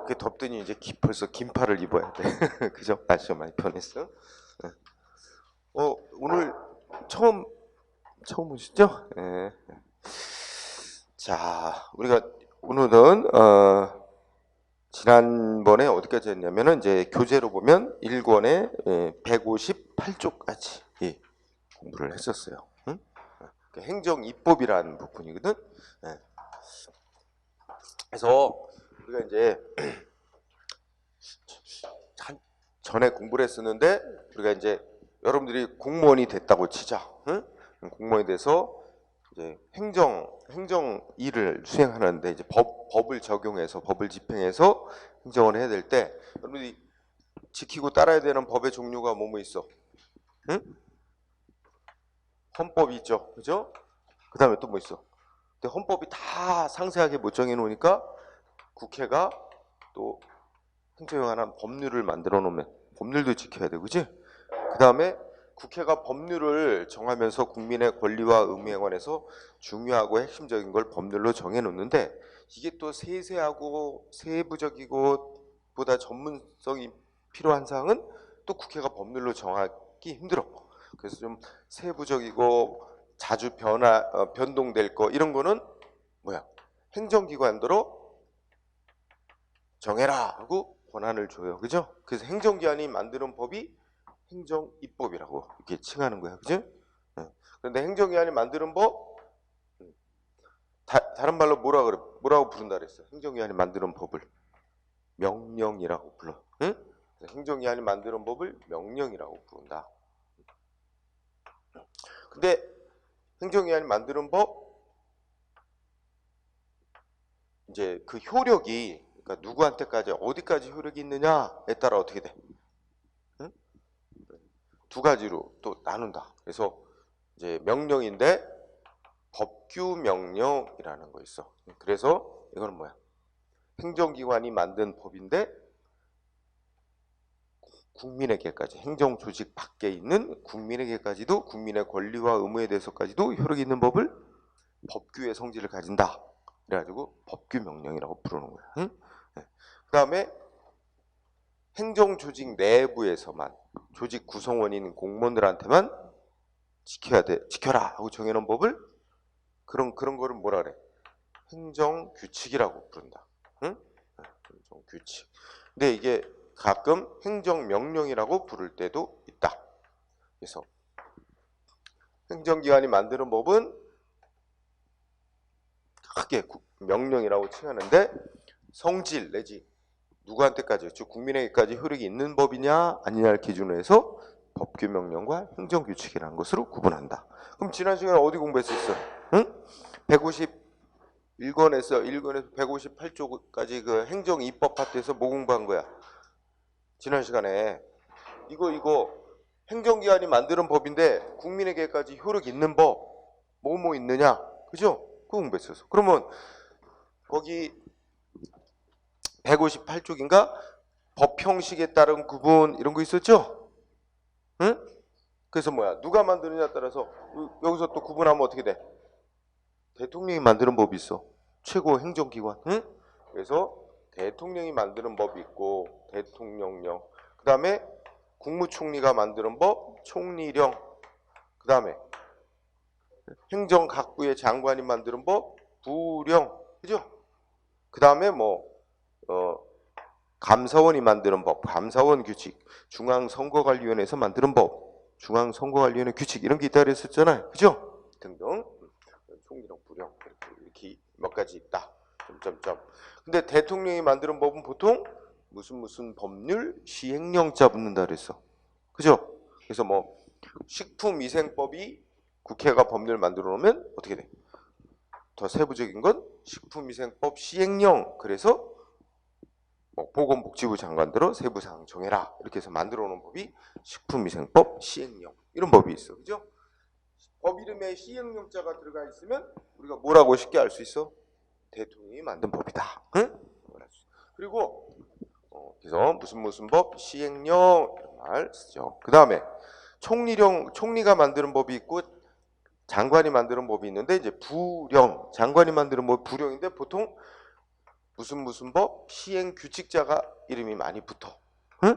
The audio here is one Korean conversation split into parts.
그 덥더니 이제 벌써 긴팔을 입어야 돼. 그죠? 날씨가 많이 변했어. 오늘 처음 오시죠? 네. 자, 우리가 오늘은 지난번에 어디까지 했냐면은 이제 교재로 보면 1권에 158쪽까지 공부를 했었어요. 응? 행정입법이라는 부분이거든. 네. 그래서 우리가 이제 전에 공부를 했었는데 우리가 이제 여러분들이 공무원이 됐다고 치자. 응? 공무원이 돼서 이제 행정 일을 수행하는데 이제 법을 적용해서 법을 집행해서 행정을 해야 될 때 여러분들이 지키고 따라야 되는 법의 종류가 뭐뭐 있어? 응? 헌법이 있죠, 그죠? 그 다음에 또 뭐 있어? 근데 헌법이 다 상세하게 못 정해 놓으니까 국회가 또 행정에 관한 법률을 만들어 놓으면 법률도 지켜야 되고, 그지? 그 다음에 국회가 법률을 정하면서 국민의 권리와 의무에 관해서 중요하고 핵심적인 걸 법률로 정해 놓는데 이게 또 세세하고 세부적이고 보다 전문성이 필요한 사항은 또 국회가 법률로 정하기 힘들어. 그래서 좀 세부적이고 자주 변동될 거 이런 거는 뭐야? 행정기관으로 정해라 하고 권한을 줘요. 그죠? 그래서 행정기관이 만드는 법이 행정입법이라고 이렇게 칭하는 거야. 그죠? 그런데 행정기관이 만드는 법 다른 말로 뭐라고 부른다 그랬어? 행정기관이 만드는 법을 명령이라고 불러. 응? 행정기관이 만드는 법을 명령이라고 부른다. 근데 행정기관이 만드는 법 이제 그 효력이 그러니까 누구한테까지 어디까지 효력이 있느냐에 따라 어떻게 돼? 응? 두 가지로 또 나눈다. 그래서 이제 명령인데 법규 명령이라는 거 있어. 그래서 이거는 뭐야? 행정기관이 만든 법인데 국민에게까지 행정 조직 밖에 있는 국민에게까지도 국민의 권리와 의무에 대해서까지도 효력이 있는 법을 법규의 성질을 가진다. 그래가지고 법규 명령이라고 부르는 거야. 응? 그 다음에 행정 조직 내부에서만 조직 구성원인 공무원들한테만 지켜라 하고 정해놓은 법을 그런 거를 뭐라 그래? 행정 규칙이라고 부른다. 응? 행정 규칙. 근데 이게 가끔 행정 명령이라고 부를 때도 있다. 그래서 행정기관이 만드는 법은 크게 명령이라고 칭하는데 성질 내지 누구한테까지 즉 국민에게까지 효력이 있는 법이냐 아니냐를 기준으로 해서 법규 명령과 행정규칙이라는 것으로 구분한다. 그럼 지난 시간에 어디 공부했었어? 응? 1권에서 158쪽까지 그 행정입법 파트에서 뭐 공부한 거야? 지난 시간에 이거 행정기관이 만드는 법인데 국민에게까지 효력 있는 법 뭐 있느냐? 그죠? 그거 공부했었어. 그러면 거기 158쪽인가? 법 형식에 따른 구분 이런 거 있었죠? 응? 그래서 뭐야? 누가 만드느냐에 따라서 여기서 또 구분하면 어떻게 돼? 대통령이 만드는 법이 있어. 최고 행정기관. 응? 그래서 대통령이 만드는 법이 있고 대통령령. 그 다음에 국무총리가 만드는 법 총리령. 그 다음에 행정각부의 장관이 만드는 법 부령. 그죠? 그 다음에 감사원이 만드는 법, 감사원 규칙, 중앙선거관리위원회에서 만드는 법, 중앙선거관리위원회 규칙 이런 게 있다 그랬었잖아요. 그죠? 등등. 총리령, 부령 이렇게 몇 가지 있다. 점점점. 근데 대통령이 만드는 법은 보통 무슨 법률 시행령자 붙는다 그랬어. 그죠? 그래서 식품위생법이 국회가 법률 만들어 놓으면 어떻게 돼? 더 세부적인 건 식품위생법 시행령. 그래서 보건복지부 장관대로 세부사항 정해라 이렇게 해서 만들어 놓은 법이 식품위생법 시행령 이런 법이 있어. 그죠? 법 이름에 시행령자가 들어가 있으면 우리가 뭐라고 쉽게 알 수 있어? 대통령이 만든 법이다. 응? 그리고 그래서 무슨 법 시행령 이런 말 쓰죠. 그 다음에 총리가 만드는 법이 있고 장관이 만드는 법이 있는데 이제 부령 장관이 만드는 법 부령인데 보통 무슨 법 시행 규칙자가 이름이 많이 붙어. 응?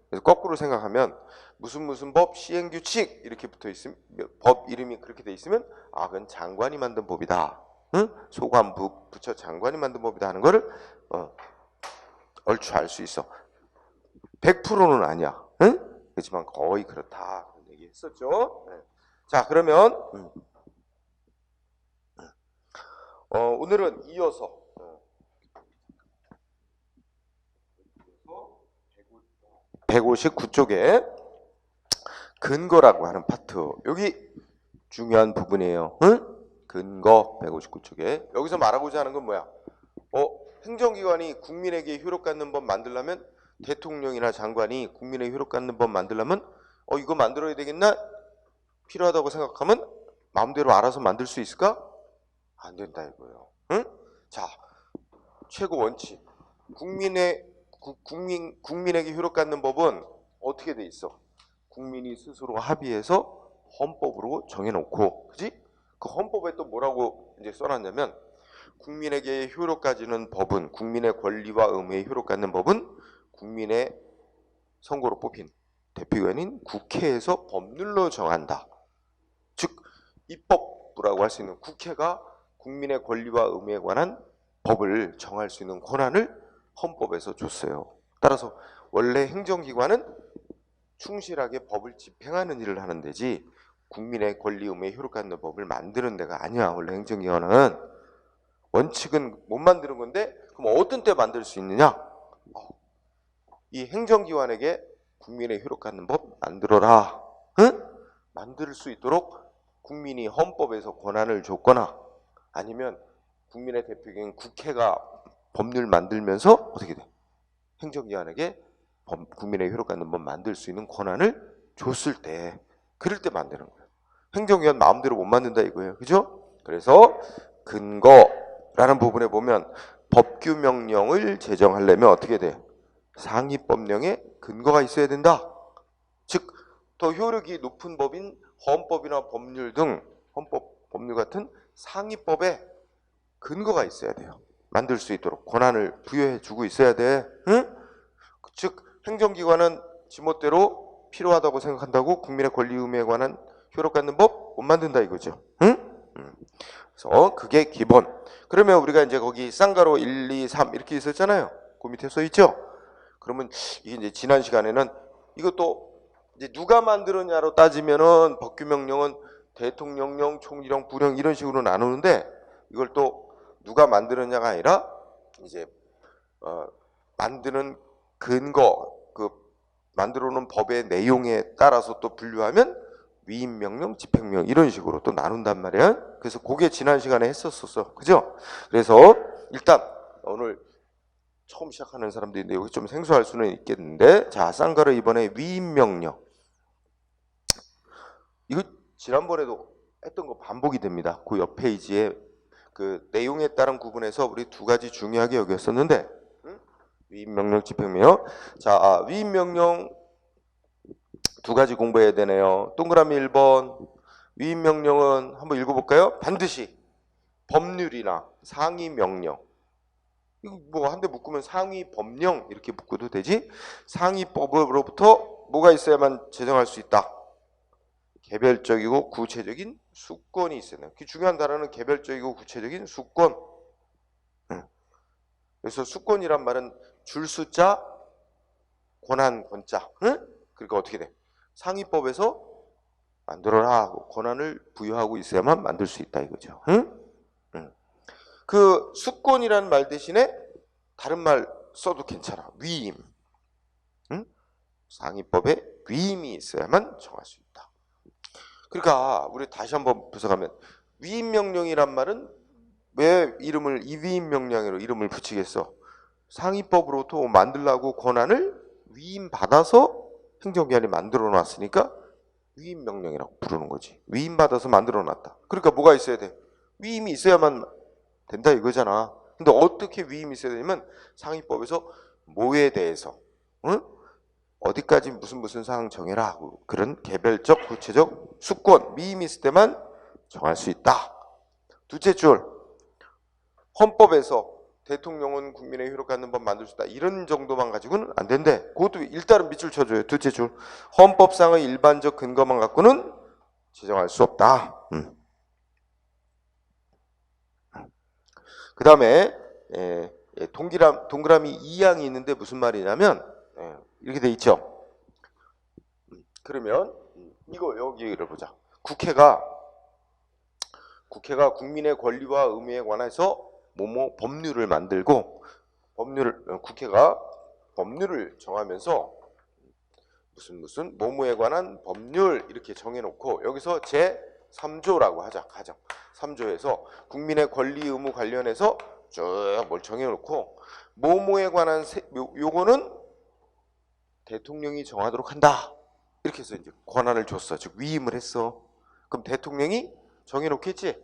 그래서 거꾸로 생각하면 무슨 법 시행 규칙 이렇게 붙어 있으면 법 이름이 그렇게 돼 있으면 아 그건 장관이 만든 법이다. 응? 소관 부처 장관이 만든 법이다 하는 거를 얼추 알 수 있어. 100%는 아니야. 응? 그렇지만 거의 그렇다. 그런 얘기 했었죠. 네. 자, 그러면 오늘은 이어서 159쪽에 근거라고 하는 파트. 여기 중요한 부분이에요. 응? 근거 159쪽에. 여기서 말하고자 하는 건 뭐야? 행정기관이 국민에게 효력 갖는 법 만들려면 대통령이나 장관이 국민의 효력 갖는 법 만들려면 이거 만들어야 되겠나? 필요하다고 생각하면 마음대로 알아서 만들 수 있을까? 안 된다 이거예요. 응? 자, 최고 원칙. 국민에게 효력 갖는 법은 어떻게 돼 있어? 국민이 스스로 합의해서 헌법으로 정해놓고, 그지? 그 헌법에 또 뭐라고 이제 써놨냐면 국민에게 효력 가지는 법은 국민의 권리와 의무에 효력 갖는 법은 국민의 선거로 뽑힌 대표기관인 국회에서 법률로 정한다. 즉 입법부라고 할 수 있는 국회가 국민의 권리와 의무에 관한 법을 정할 수 있는 권한을 헌법에서 줬어요. 따라서 원래 행정기관은 충실하게 법을 집행하는 일을 하는 데지 국민의 권리 의무에 효력 갖는 법을 만드는 데가 아니야. 원래 행정기관은 원칙은 못 만드는 건데 그럼 어떤 때 만들 수 있느냐? 이 행정기관에게 국민의 효력 갖는 법 만들어라. 응? 만들 수 있도록 국민이 헌법에서 권한을 줬거나 아니면 국민의 대표기관 국회가 법률 만들면서 어떻게 돼? 행정기관에게 국민의 효력 갖는 법 만들 수 있는 권한을 줬을 때 그럴 때 만드는 거예요. 행정기관 마음대로 못 만든다 이거예요. 그죠? 그래서 근거라는 부분에 보면 법규명령을 제정하려면 어떻게 돼? 상위법령에 근거가 있어야 된다. 즉 더 효력이 높은 법인 헌법이나 법률 등 헌법, 법률 같은 상위법에 근거가 있어야 돼요. 만들 수 있도록 권한을 부여해 주고 있어야 돼. 응? 즉 행정기관은 지멋대로 필요하다고 생각한다고 국민의 권리 의무에 관한 효력 갖는 법 못 만든다 이거죠. 응? 그래서 그게 기본. 그러면 우리가 이제 거기 쌍가로 1, 2, 3 이렇게 있었잖아요. 그 밑에 써 있죠. 그러면 이게 이제 지난 시간에는 이것도 이제 누가 만들었냐로 따지면은 법규명령은 대통령령, 총리령, 부령 이런 식으로 나누는데 이걸 또 누가 만들었냐가 아니라 이제 만드는 근거, 그 만들어 놓은 법의 내용에 따라서 또 분류하면 위임명령, 집행명령 이런 식으로 또 나눈단 말이야. 그래서 그게 지난 시간에 했었었어. 그죠? 그래서 일단 오늘 처음 시작하는 사람들인데 여기 좀 생소할 수는 있겠는데 자, 쌍가루 이번에 위임명령 이거 지난번에도 했던 거 반복이 됩니다. 그 옆 페이지에 그 내용에 따른 구분에서 우리 두 가지 중요하게 여겼었는데 위임명령, 집행명령. 자, 위임명령 두 가지 공부해야 되네요. 동그라미 1번 위임명령은 한번 읽어볼까요? 반드시 법률이나 상위명령 이거 뭐 한 대 묶으면 상위 법령 이렇게 묶어도 되지 상위법으로부터 뭐가 있어야만 제정할 수 있다. 개별적이고 구체적인 수권이 있어야 돼요. 그 중요한 단어는 개별적이고 구체적인 수권. 그래서 수권이란 말은 줄 숫자, 권한, 권자. 그러니까 어떻게 돼? 상위법에서 만들어라 하고 권한을 부여하고 있어야만 만들 수 있다 이거죠. 그 수권이라는 말 대신에 다른 말 써도 괜찮아. 위임. 상위법에 위임이 있어야만 정할 수 있다. 그러니까 우리 다시 한번 분석하면 위임명령이란 말은 왜 이름을 위임명령으로 이름을 붙이겠어? 상위법으로부터 만들라고 권한을 위임받아서 행정기관이 만들어 놨으니까 위임명령이라고 부르는 거지. 위임받아서 만들어 놨다. 그러니까 뭐가 있어야 돼? 위임이 있어야만 된다 이거잖아. 근데 어떻게 위임이 있어야 되냐면 상위법에서 뭐에 대해서 어디까지 무슨 사항 정해라 하고 그런 개별적 구체적 수권 위임이 있을 때만 정할 수 있다. 둘째 줄 헌법에서 대통령은 국민의 효력 갖는 법 만들 수 있다. 이런 정도만 가지고는 안 된대. 그것도 일단은 밑줄 쳐줘요. 둘째 줄. 헌법상의 일반적 근거만 갖고는 지정할 수 없다. 그 다음에 동그라미 2항이 있는데 무슨 말이냐면 이렇게 돼 있죠. 그러면 이거 여기를 보자. 국회가 국민의 권리와 의무에 관해서 뭐뭐 법률을 만들고 국회가 법률을 정하면서 무슨 뭐뭐에 관한 법률 이렇게 정해놓고 여기서 제 3조라고 하자. 가정 3조에서 국민의 권리 의무 관련해서 쭉 뭘 정해놓고 뭐뭐에 관한 요거는 대통령이 정하도록 한다. 이렇게 해서 이제 권한을 줬어. 즉 위임을 했어. 그럼 대통령이 정해놓겠지.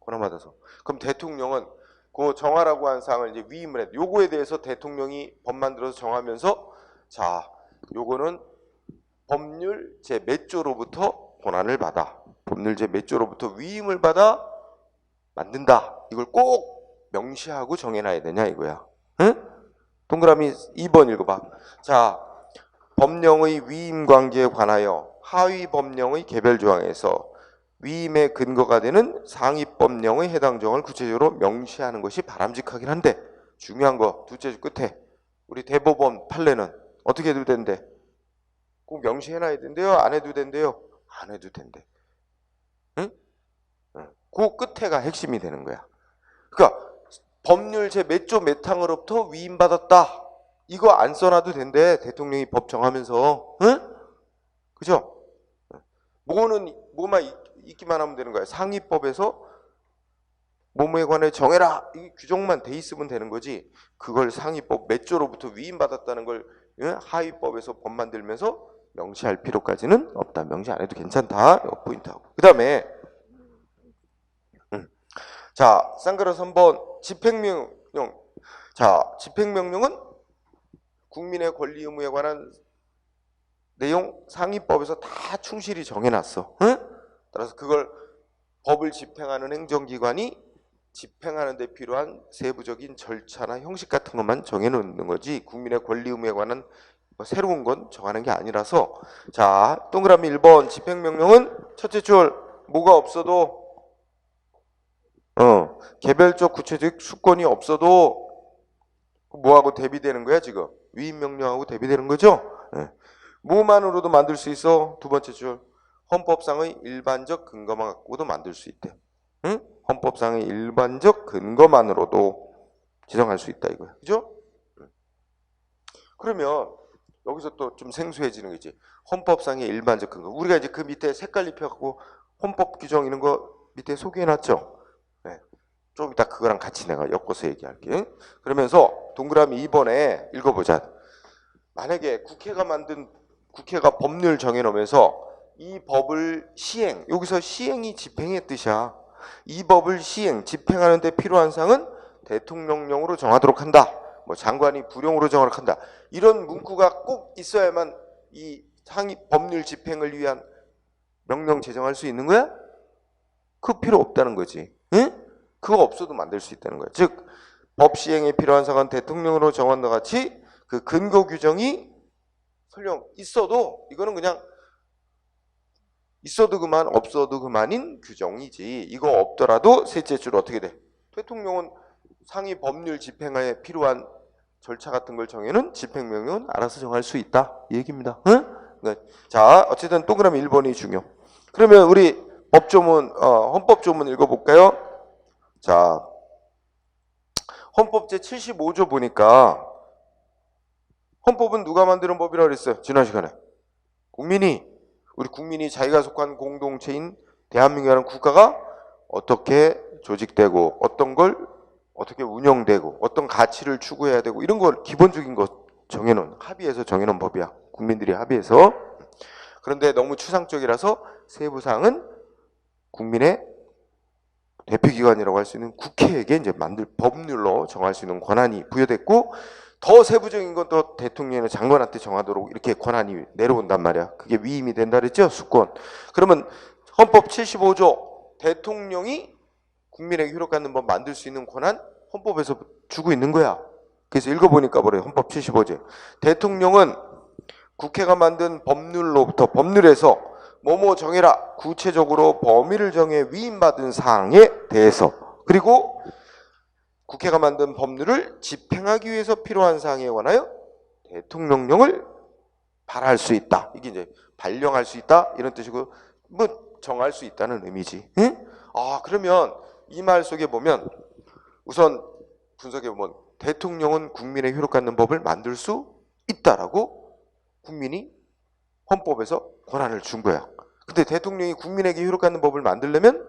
권한 받아서. 그럼 대통령은 그 정하라고 한 사항을 이제 위임을 해. 요거에 대해서 대통령이 법 만들어서 정하면서 자, 요거는 법률 제 몇 조로부터 권한을 받아. 법률 제 몇 조로부터 위임을 받아 만든다. 이걸 꼭 명시하고 정해놔야 되냐 이거야. 응? 동그라미 2번 읽어봐. 자, 법령의 위임 관계에 관하여 하위 법령의 개별 조항에서 위임의 근거가 되는 상위 법령의 해당 조항을 구체적으로 명시하는 것이 바람직하긴 한데 중요한 거 둘째 줄 끝에 우리 대법원 판례는 어떻게 해도 된대? 꼭 명시해놔야 된대요? 안 해도 된대요? 안 해도 된대. 응? 그 끝에가 핵심이 되는 거야. 그러니까 법률 제 몇 조 몇 항으로부터 위임받았다. 이거 안 써놔도 된대. 대통령이 법 정하면서. 응? 그죠? 뭐만 있기만 하면 되는 거야. 상위법에서 뭐뭐에 관해 정해라. 이 규정만 돼 있으면 되는 거지. 그걸 상위법 몇 조로부터 위임받았다는 걸 하위법에서 법 만들면서 명시할 필요까지는 없다. 명시 안 해도 괜찮다. 이거 포인트하고. 그 다음에 자, 쌍그라 3번 집행명령. 자, 집행명령은 국민의 권리 의무에 관한 내용 상위법에서 다 충실히 정해놨어. 응? 따라서 그걸 법을 집행하는 행정기관이 집행하는 데 필요한 세부적인 절차나 형식 같은 것만 정해놓는 거지 국민의 권리 의무에 관한 새로운 건 정하는 게 아니라서 자, 동그라미 1번 집행명령은 첫째 줄 뭐가 없어도 개별적 구체적 수권이 없어도 뭐하고 대비되는 거야 지금? 위임명령하고 대비되는 거죠? 네. 뭐만으로도 만들 수 있어? 두 번째 줄 헌법상의 일반적 근거만 갖고도 만들 수 있대. 응? 헌법상의 일반적 근거만으로도 지정할 수 있다 이거야. 그죠? 그러면 여기서 또 좀 생소해지는 거지. 헌법상의 일반적 근거. 우리가 이제 그 밑에 색깔 입혀갖고 헌법 규정 이런 거 밑에 소개해놨죠? 네. 좀 이따 그거랑 같이 내가 엮어서 얘기할게. 그러면서 동그라미 2번에 읽어보자. 만약에 국회가 법률 정해놓으면서 이 법을 시행, 여기서 시행이 집행의 뜻이야. 이 법을 집행하는 데 필요한 사항은 대통령령으로 정하도록 한다. 뭐 장관이 부령으로 정하도록 한다. 이런 문구가 꼭 있어야만 이 상위 법률 집행을 위한 명령 제정할 수 있는 거야? 그 필요 없다는 거지. 응? 그거 없어도 만들 수 있다는 거야. 즉, 법 시행에 필요한 사항은 대통령으로 정한다 같이 그 근거 규정이 설령 있어도 이거는 그냥 있어도 그만 없어도 그만인 규정이지. 이거 없더라도 셋째 줄 어떻게 돼? 대통령은 상위 법률 집행에 필요한 절차 같은 걸 정해는 집행명령은 알아서 정할 수 있다. 이 얘기입니다. 응? 네. 자, 어쨌든 동그라미 1번이 중요. 그러면 우리 법조문, 헌법조문 읽어볼까요? 자, 헌법 제 75조 보니까 헌법은 누가 만드는 법이라고 그랬어요? 지난 시간에. 우리 국민이 자기가 속한 공동체인 대한민국이라는 국가가 어떻게 조직되고 어떤 걸 어떻게 운영되고 어떤 가치를 추구해야 되고 이런 걸 기본적인 것 정해놓은 합의해서 정해놓은 법이야. 국민들이 합의해서. 그런데 너무 추상적이라서 세부사항은 국민의 대표기관이라고 할 수 있는 국회에게 이제 만들 법률로 정할 수 있는 권한이 부여됐고 더 세부적인 건 또 대통령이나 장관한테 정하도록 이렇게 권한이 내려온단 말이야. 그게 위임이 된다 그랬죠? 수권. 그러면 헌법 75조 대통령이 국민에게 효력 갖는 법 만들 수 있는 권한 헌법에서 주고 있는 거야. 그래서 읽어보니까 뭐래요? 헌법 75조. 대통령은 국회가 만든 법률에서 뭐뭐 정해라. 구체적으로 범위를 정해 위임받은 사항에 대해서, 그리고 국회가 만든 법률을 집행하기 위해서 필요한 사항에 관하여 대통령령을 발할 수 있다. 이게 이제 발령할 수 있다 이런 뜻이고, 뭐 정할 수 있다는 의미지. 응? 그러면 이 말 속에 보면 우선 분석해 보면 대통령은 국민의 효력 갖는 법을 만들 수 있다라고 국민이 헌법에서 권한을 준 거야. 근데 대통령이 국민에게 효력 갖는 법을 만들려면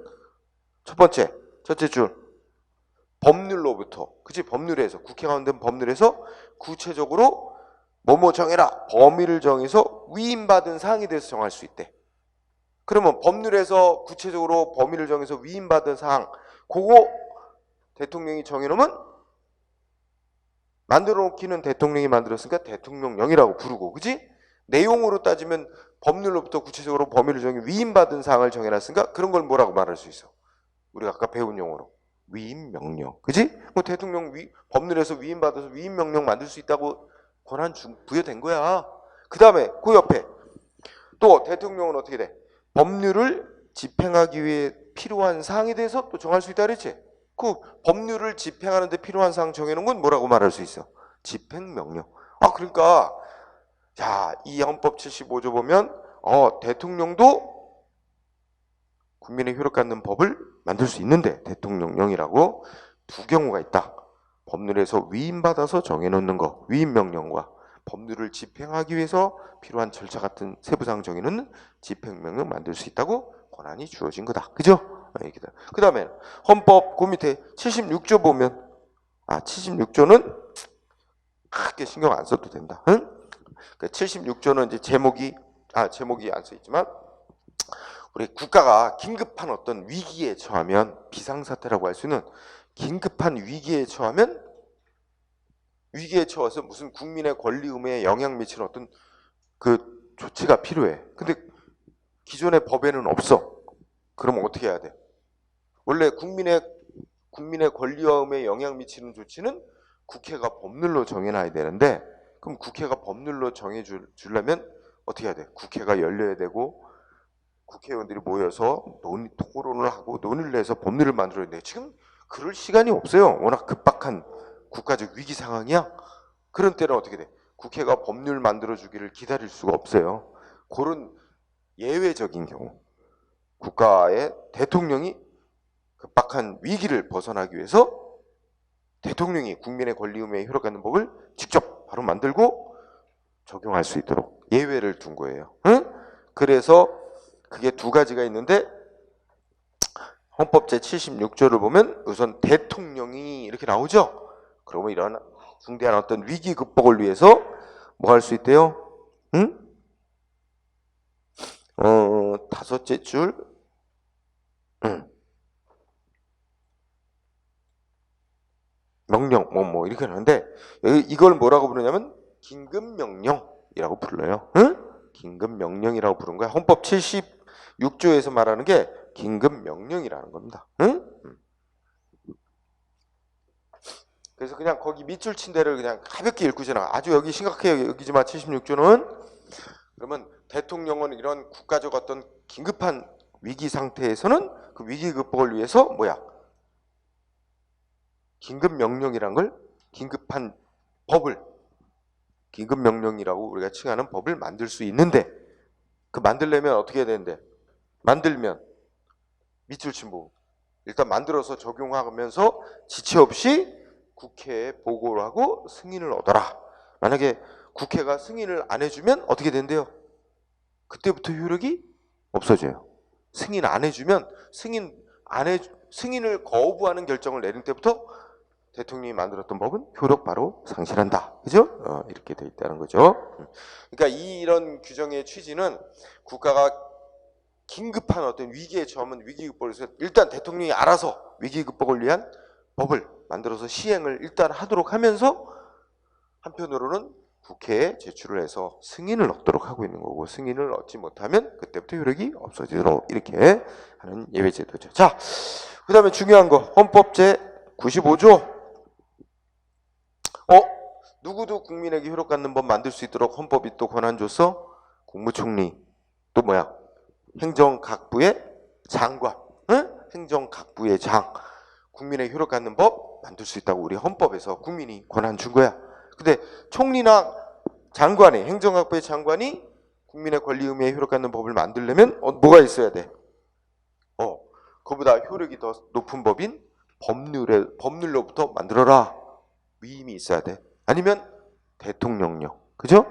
첫째 줄 법률로부터, 그치? 법률에서, 국회가 만든 법률에서 구체적으로 뭐뭐 정해라. 범위를 정해서 위임받은 사항에 대해서 정할 수 있대. 그러면 법률에서 구체적으로 범위를 정해서 위임받은 사항, 그거 대통령이 정해놓으면 만들어 놓기는 대통령이 만들었으니까 대통령령이라고 부르고, 그지? 내용으로 따지면 법률로부터 구체적으로 범위를 정해 위임받은 사항을 정해놨으니까 그런 걸 뭐라고 말할 수 있어? 우리가 아까 배운 용어로 위임명령, 그지? 뭐 대통령 법률에서 위임받아서 위임명령 만들 수 있다고 권한 부여된 거야. 그 다음에 그 옆에 또 대통령은 어떻게 돼? 법률을 집행하기 위해 필요한 사항에 대해서 또 정할 수 있다 그랬지? 그 법률을 집행하는 데 필요한 사항 정해놓은 건 뭐라고 말할 수 있어? 집행명령. 그러니까 이 헌법 75조 보면 대통령도 국민의 효력 갖는 법을 만들 수 있는데 대통령령이라고 두 경우가 있다. 법률에서 위임받아서 정해놓는 거, 위임명령과 법률을 집행하기 위해서 필요한 절차 같은 세부사항 정해놓는 집행명령 만들 수 있다고 권한이 주어진 거다. 그죠? 그 다음에 헌법 그 밑에 76조 보면 76조는 크게 신경 안 써도 된다. 응? 76조는 이제 제목이 안 써 있지만 우리 국가가 긴급한 어떤 위기에 처하면, 비상사태라고 할 수 있는 긴급한 위기에 처하면, 위기에 처해서 무슨 국민의 권리 의무에 영향 미치는 어떤 그 조치가 필요해. 근데 기존의 법에는 없어. 그러면 어떻게 해야 돼? 원래 국민의 권리와 의무에 영향 미치는 조치는 국회가 법률로 정해놔야 되는데, 그럼 국회가 법률로 정해주려면 어떻게 해야 돼? 국회가 열려야 되고 국회의원들이 모여서 토론을 하고 논의를 해서 법률을 만들어야 돼. 지금 그럴 시간이 없어요. 워낙 급박한 국가적 위기 상황이야. 그런 때는 어떻게 돼? 국회가 법률 만들어주기를 기다릴 수가 없어요. 그런 예외적인 경우 국가의 대통령이 급박한 위기를 벗어나기 위해서 대통령이 국민의 권리 의무에 효력 갖는 법을 직접 바로 만들고 적용할 수 있도록 예외를 둔 거예요. 응? 그래서 그게 두 가지가 있는데, 헌법 제76조를 보면 우선 대통령이 이렇게 나오죠. 그러면 이런 중대한 어떤 위기 극복을 위해서 뭐 할 수 있대요? 응? 다섯째 줄. 명령 뭐 이렇게 하는데, 이걸 뭐라고 부르냐면 긴급명령이라고 불러요. 응? 긴급명령이라고 부른 거야. 헌법 76조에서 말하는 게 긴급명령이라는 겁니다. 응? 그래서 그냥 거기 밑줄 친 데를 그냥 가볍게 읽고 지나가. 아주 여기 심각해요. 여기지만 76조는 그러면 대통령은 이런 국가적 어떤 긴급한 위기 상태에서는 그 위기 극복을 위해서 긴급명령이란 걸, 긴급한 법을 긴급명령이라고 우리가 칭하는 법을 만들 수 있는데, 그 만들려면 어떻게 해야 되는데, 만들면 밑줄 친 부분 일단 만들어서 적용하면서 지체 없이 국회에 보고를 하고 승인을 얻어라. 만약에 국회가 승인을 안 해주면 어떻게 된대요? 그때부터 효력이 없어져요. 승인 안 해주면 승인을 거부하는 결정을 내린 때부터 대통령이 만들었던 법은 효력 바로 상실한다. 그죠? 이렇게 돼 있다는 거죠. 그러니까 이런 규정의 취지는 국가가 긴급한 어떤 위기에 처하면 위기 극복을 위해서 일단 대통령이 알아서 위기 극복을 위한 법을 만들어서 시행을 일단 하도록 하면서 한편으로는 국회에 제출을 해서 승인을 얻도록 하고 있는 거고, 승인을 얻지 못하면 그때부터 효력이 없어지도록 이렇게 하는 예외제도죠. 자, 그 다음에 중요한 거 헌법 제 95조 누구도 국민에게 효력 갖는 법 만들 수 있도록 헌법이 또 권한 줬어? 국무총리. 또 뭐야? 행정각부의 장관. 응? 행정각부의 장. 국민에게 효력 갖는 법 만들 수 있다고 우리 헌법에서 국민이 권한 준 거야. 근데 총리나 장관이, 행정각부의 장관이 국민의 권리 의무에 효력 갖는 법을 만들려면 뭐가 있어야 돼? 그보다 효력이 더 높은 법인 법률로부터 만들어라. 위임이 있어야 돼. 아니면 대통령령. 그죠?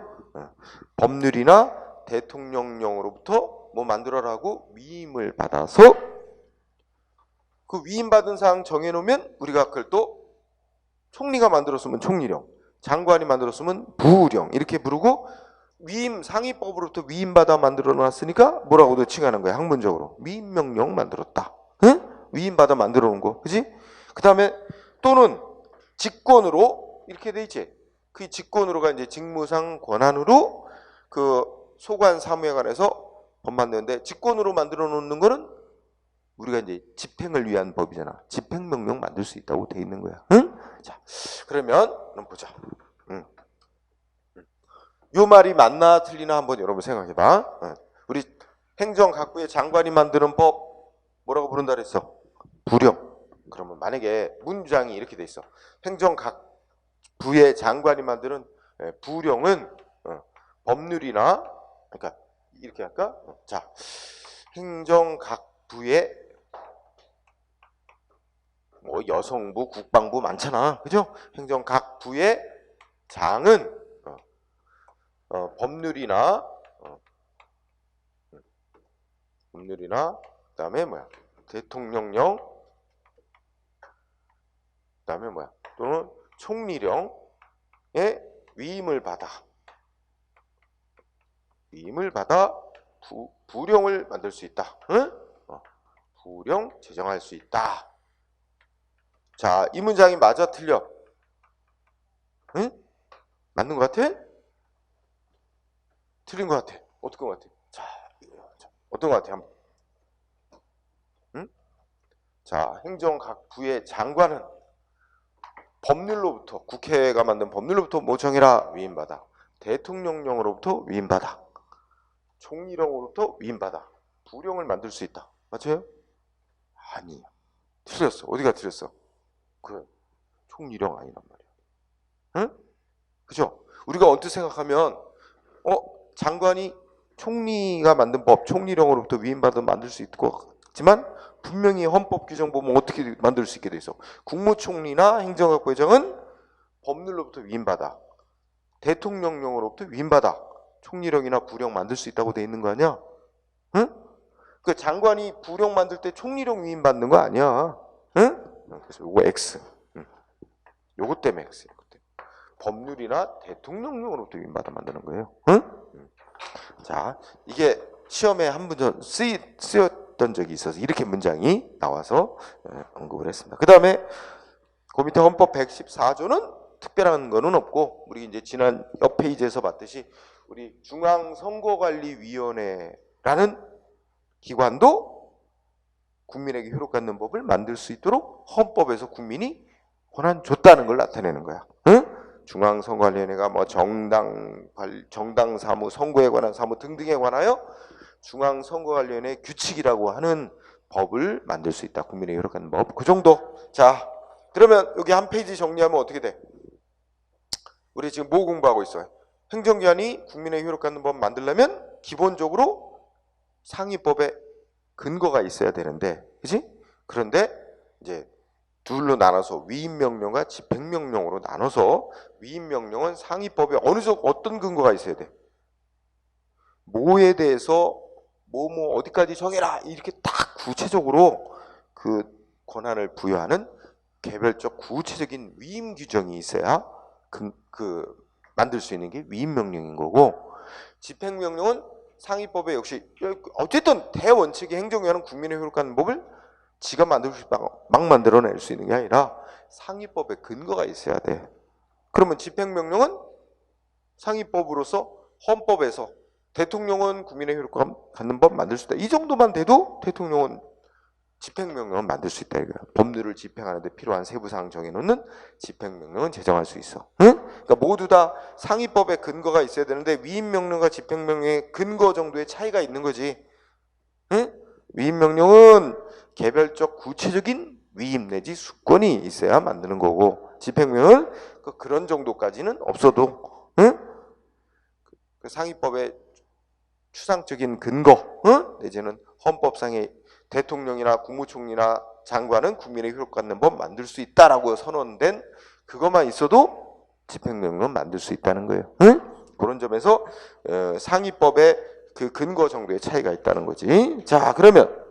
법률이나 대통령령으로부터 뭐 만들어라고 위임을 받아서 그 위임받은 사항 정해놓으면 우리가 그걸 또 총리가 만들었으면 총리령, 장관이 만들었으면 부령 이렇게 부르고 위임 상위법으로부터 위임받아 만들어놨으니까 뭐라고도 칭하는 거야. 학문적으로 위임명령 만들었다. 응? 위임받아 만들어놓은 거, 그지? 그 다음에 또는 직권으로 이렇게 돼 있지. 그 직권으로가 이제 직무상 권한으로 그 소관 사무에 관해서 법 만드는데 직권으로 만들어 놓는 거는 우리가 이제 집행을 위한 법이잖아. 집행명령 만들 수 있다고 돼 있는 거야. 응? 자, 그러면 보자. 요 말이 맞나 틀리나 한번 여러분 생각해봐. 우리 행정각부의 장관이 만드는 법 뭐라고 부른다 그랬어? 부령. 그러면 만약에 문장이 이렇게 돼 있어. 행정각부의 장관이 만드는 부령은 법률이나 그러니까 이렇게 할까? 자, 행정각부의 뭐 여성부, 국방부 많잖아, 그죠? 행정각부의 장은 법률이나 그다음에 뭐야? 대통령령, 그다음에 뭐야? 또는 총리령에 위임을 받아 부령을 만들 수 있다. 응? 부령 제정할 수 있다. 자, 이 문장이 맞아 틀려? 응? 맞는 것 같아? 틀린 것 같아? 어떤 것 같아? 자, 어떤 것 같아? 한번. 응? 자, 행정각부의 장관은 법률로부터, 국회가 만든 법률로부터 뭐 정해라? 위임받아. 대통령령으로부터 위임받아. 총리령으로부터 위임받아. 부령을 만들 수 있다. 맞아요? 아니에요. 틀렸어. 어디가 틀렸어? 그 총리령 아니란 말이야. 응? 그죠? 우리가 언뜻 생각하면 장관이 총리가 만든 법, 총리령으로부터 위임받아 만들 수 있을 것 같지만 분명히 헌법 규정 보면 어떻게 만들 수 있게 돼 있어? 국무총리나 행정각부의장은 법률로부터 위임받아. 대통령령으로부터 위임받아. 총리령이나 부령 만들 수 있다고 돼 있는 거 아니야? 응? 그 장관이 부령 만들 때 총리령 위임받는 거 아니야. 응? 그래서 요거 X. 요거 때문에 X. 법률이나 대통령령으로부터 위임받아 만드는 거예요. 응? 자, 이게 시험에 한 번 쓰였던 적이 있어서 이렇게 문장이 나와서 언급을 했습니다. 그 다음에 그 밑에 헌법 114조는 특별한 거는 없고 우리 이제 지난 옆 페이지에서 봤듯이 우리 중앙선거관리위원회라는 기관도 국민에게 효력 갖는 법을 만들 수 있도록 헌법에서 국민이 권한 줬다는 걸 나타내는 거야. 응? 중앙선거관리위원회가 뭐 정당 사무, 선거에 관한 사무 등등에 관하여 중앙선거관리위원회 규칙이라고 하는 법을 만들 수 있다. 국민에게 효력 갖는 법. 그 정도. 자, 그러면 여기 한 페이지 정리하면 어떻게 돼? 우리 지금 뭐 공부하고 있어요? 행정기관이 국민에게 효력 갖는 법 만들려면 기본적으로 상위법에 근거가 있어야 되는데, 그지? 그런데 이제 둘로 나눠서 위임명령과 집행명령으로 나눠서 위임명령은 상위법에 어떤 근거가 있어야 돼? 뭐에 대해서 뭐 어디까지 정해라 이렇게 딱 구체적으로 그 권한을 부여하는 개별적 구체적인 위임 규정이 있어야 만들 수 있는 게 위임명령인 거고, 집행명령은 상위법에 역시 어쨌든 대원칙의 행정기관은 국민의 효력 갖는 법을 지가 막 만들어낼 수 있는 게 아니라 상위법에 근거가 있어야 돼. 그러면 집행명령은 상위법으로서 헌법에서 대통령은 국민의 효력 갖는 법 만들 수 있다. 이 정도만 돼도 대통령은 집행명령은 만들 수 있다 이거야. 법률을 집행하는데 필요한 세부사항 정해놓는 집행명령은 제정할 수 있어. 응? 그러니까 모두 다 상위법에 근거가 있어야 되는데 위임명령과 집행명령의 근거 정도의 차이가 있는 거지. 응? 위임명령은 개별적 구체적인 위임 내지 수권이 있어야 만드는 거고, 집행명령은 그런 정도까지는 없어도, 응? 그 상위법의 추상적인 근거, 응? 내지는 헌법상의 대통령이나 국무총리나 장관은 국민의 효력 갖는 법 만들 수 있다라고 선언된 그것만 있어도 집행명령은 만들 수 있다는 거예요. 응? 그런 점에서 상위법의 그 근거 정도의 차이가 있다는 거지. 자, 그러면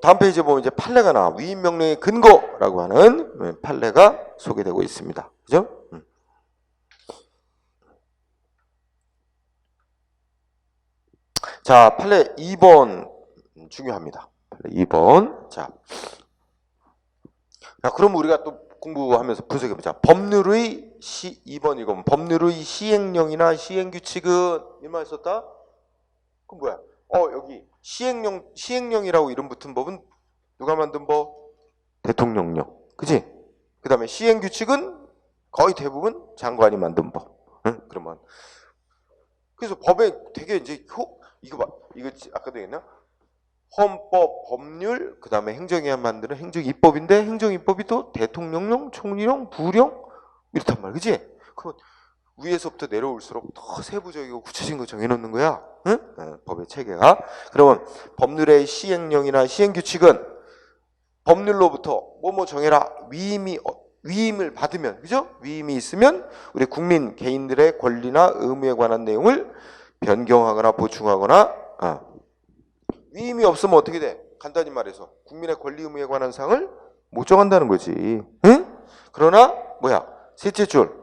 다음 페이지에 보면 이제 판례가 나와. 위임명령의 근거라고 하는 판례가 소개되고 있습니다. 그죠? 자, 판례 2번 중요합니다. 판례 2번. 자, 그럼 우리가 또 공부하면서 분석해보자. 법률의 2번 이건 법률의 시행령이나 시행규칙은 얼마 있었다? 그럼 뭐야? 여기 시행령이라고 이름 붙은 법은 누가 만든 법? 대통령령. 그지? 그 다음에 시행규칙은 거의 대부분 장관이 만든 법. 응? 그러면 그래서 법에 되게 이제 이거 아까도 얘기했나? 헌법, 법률, 그 다음에 행정위원 만드는 행정입법인데 행정입법이 또 대통령령, 총리령, 부령 이렇단 말이야. 그지? 그럼 위에서부터 내려올수록 더 세부적이고 구체적인 거 정해놓는 거야. 응? 법의 체계가. 그러면 법률의 시행령이나 시행규칙은 법률로부터 뭐뭐 정해라. 위임을 받으면, 그죠? 위임이 있으면 우리 국민 개인들의 권리나 의무에 관한 내용을 변경하거나 보충하거나, 위임이 없으면 어떻게 돼? 간단히 말해서 국민의 권리 의무에 관한 사항을 못 정한다는 거지. 응? 그러나 뭐야? 셋째 줄.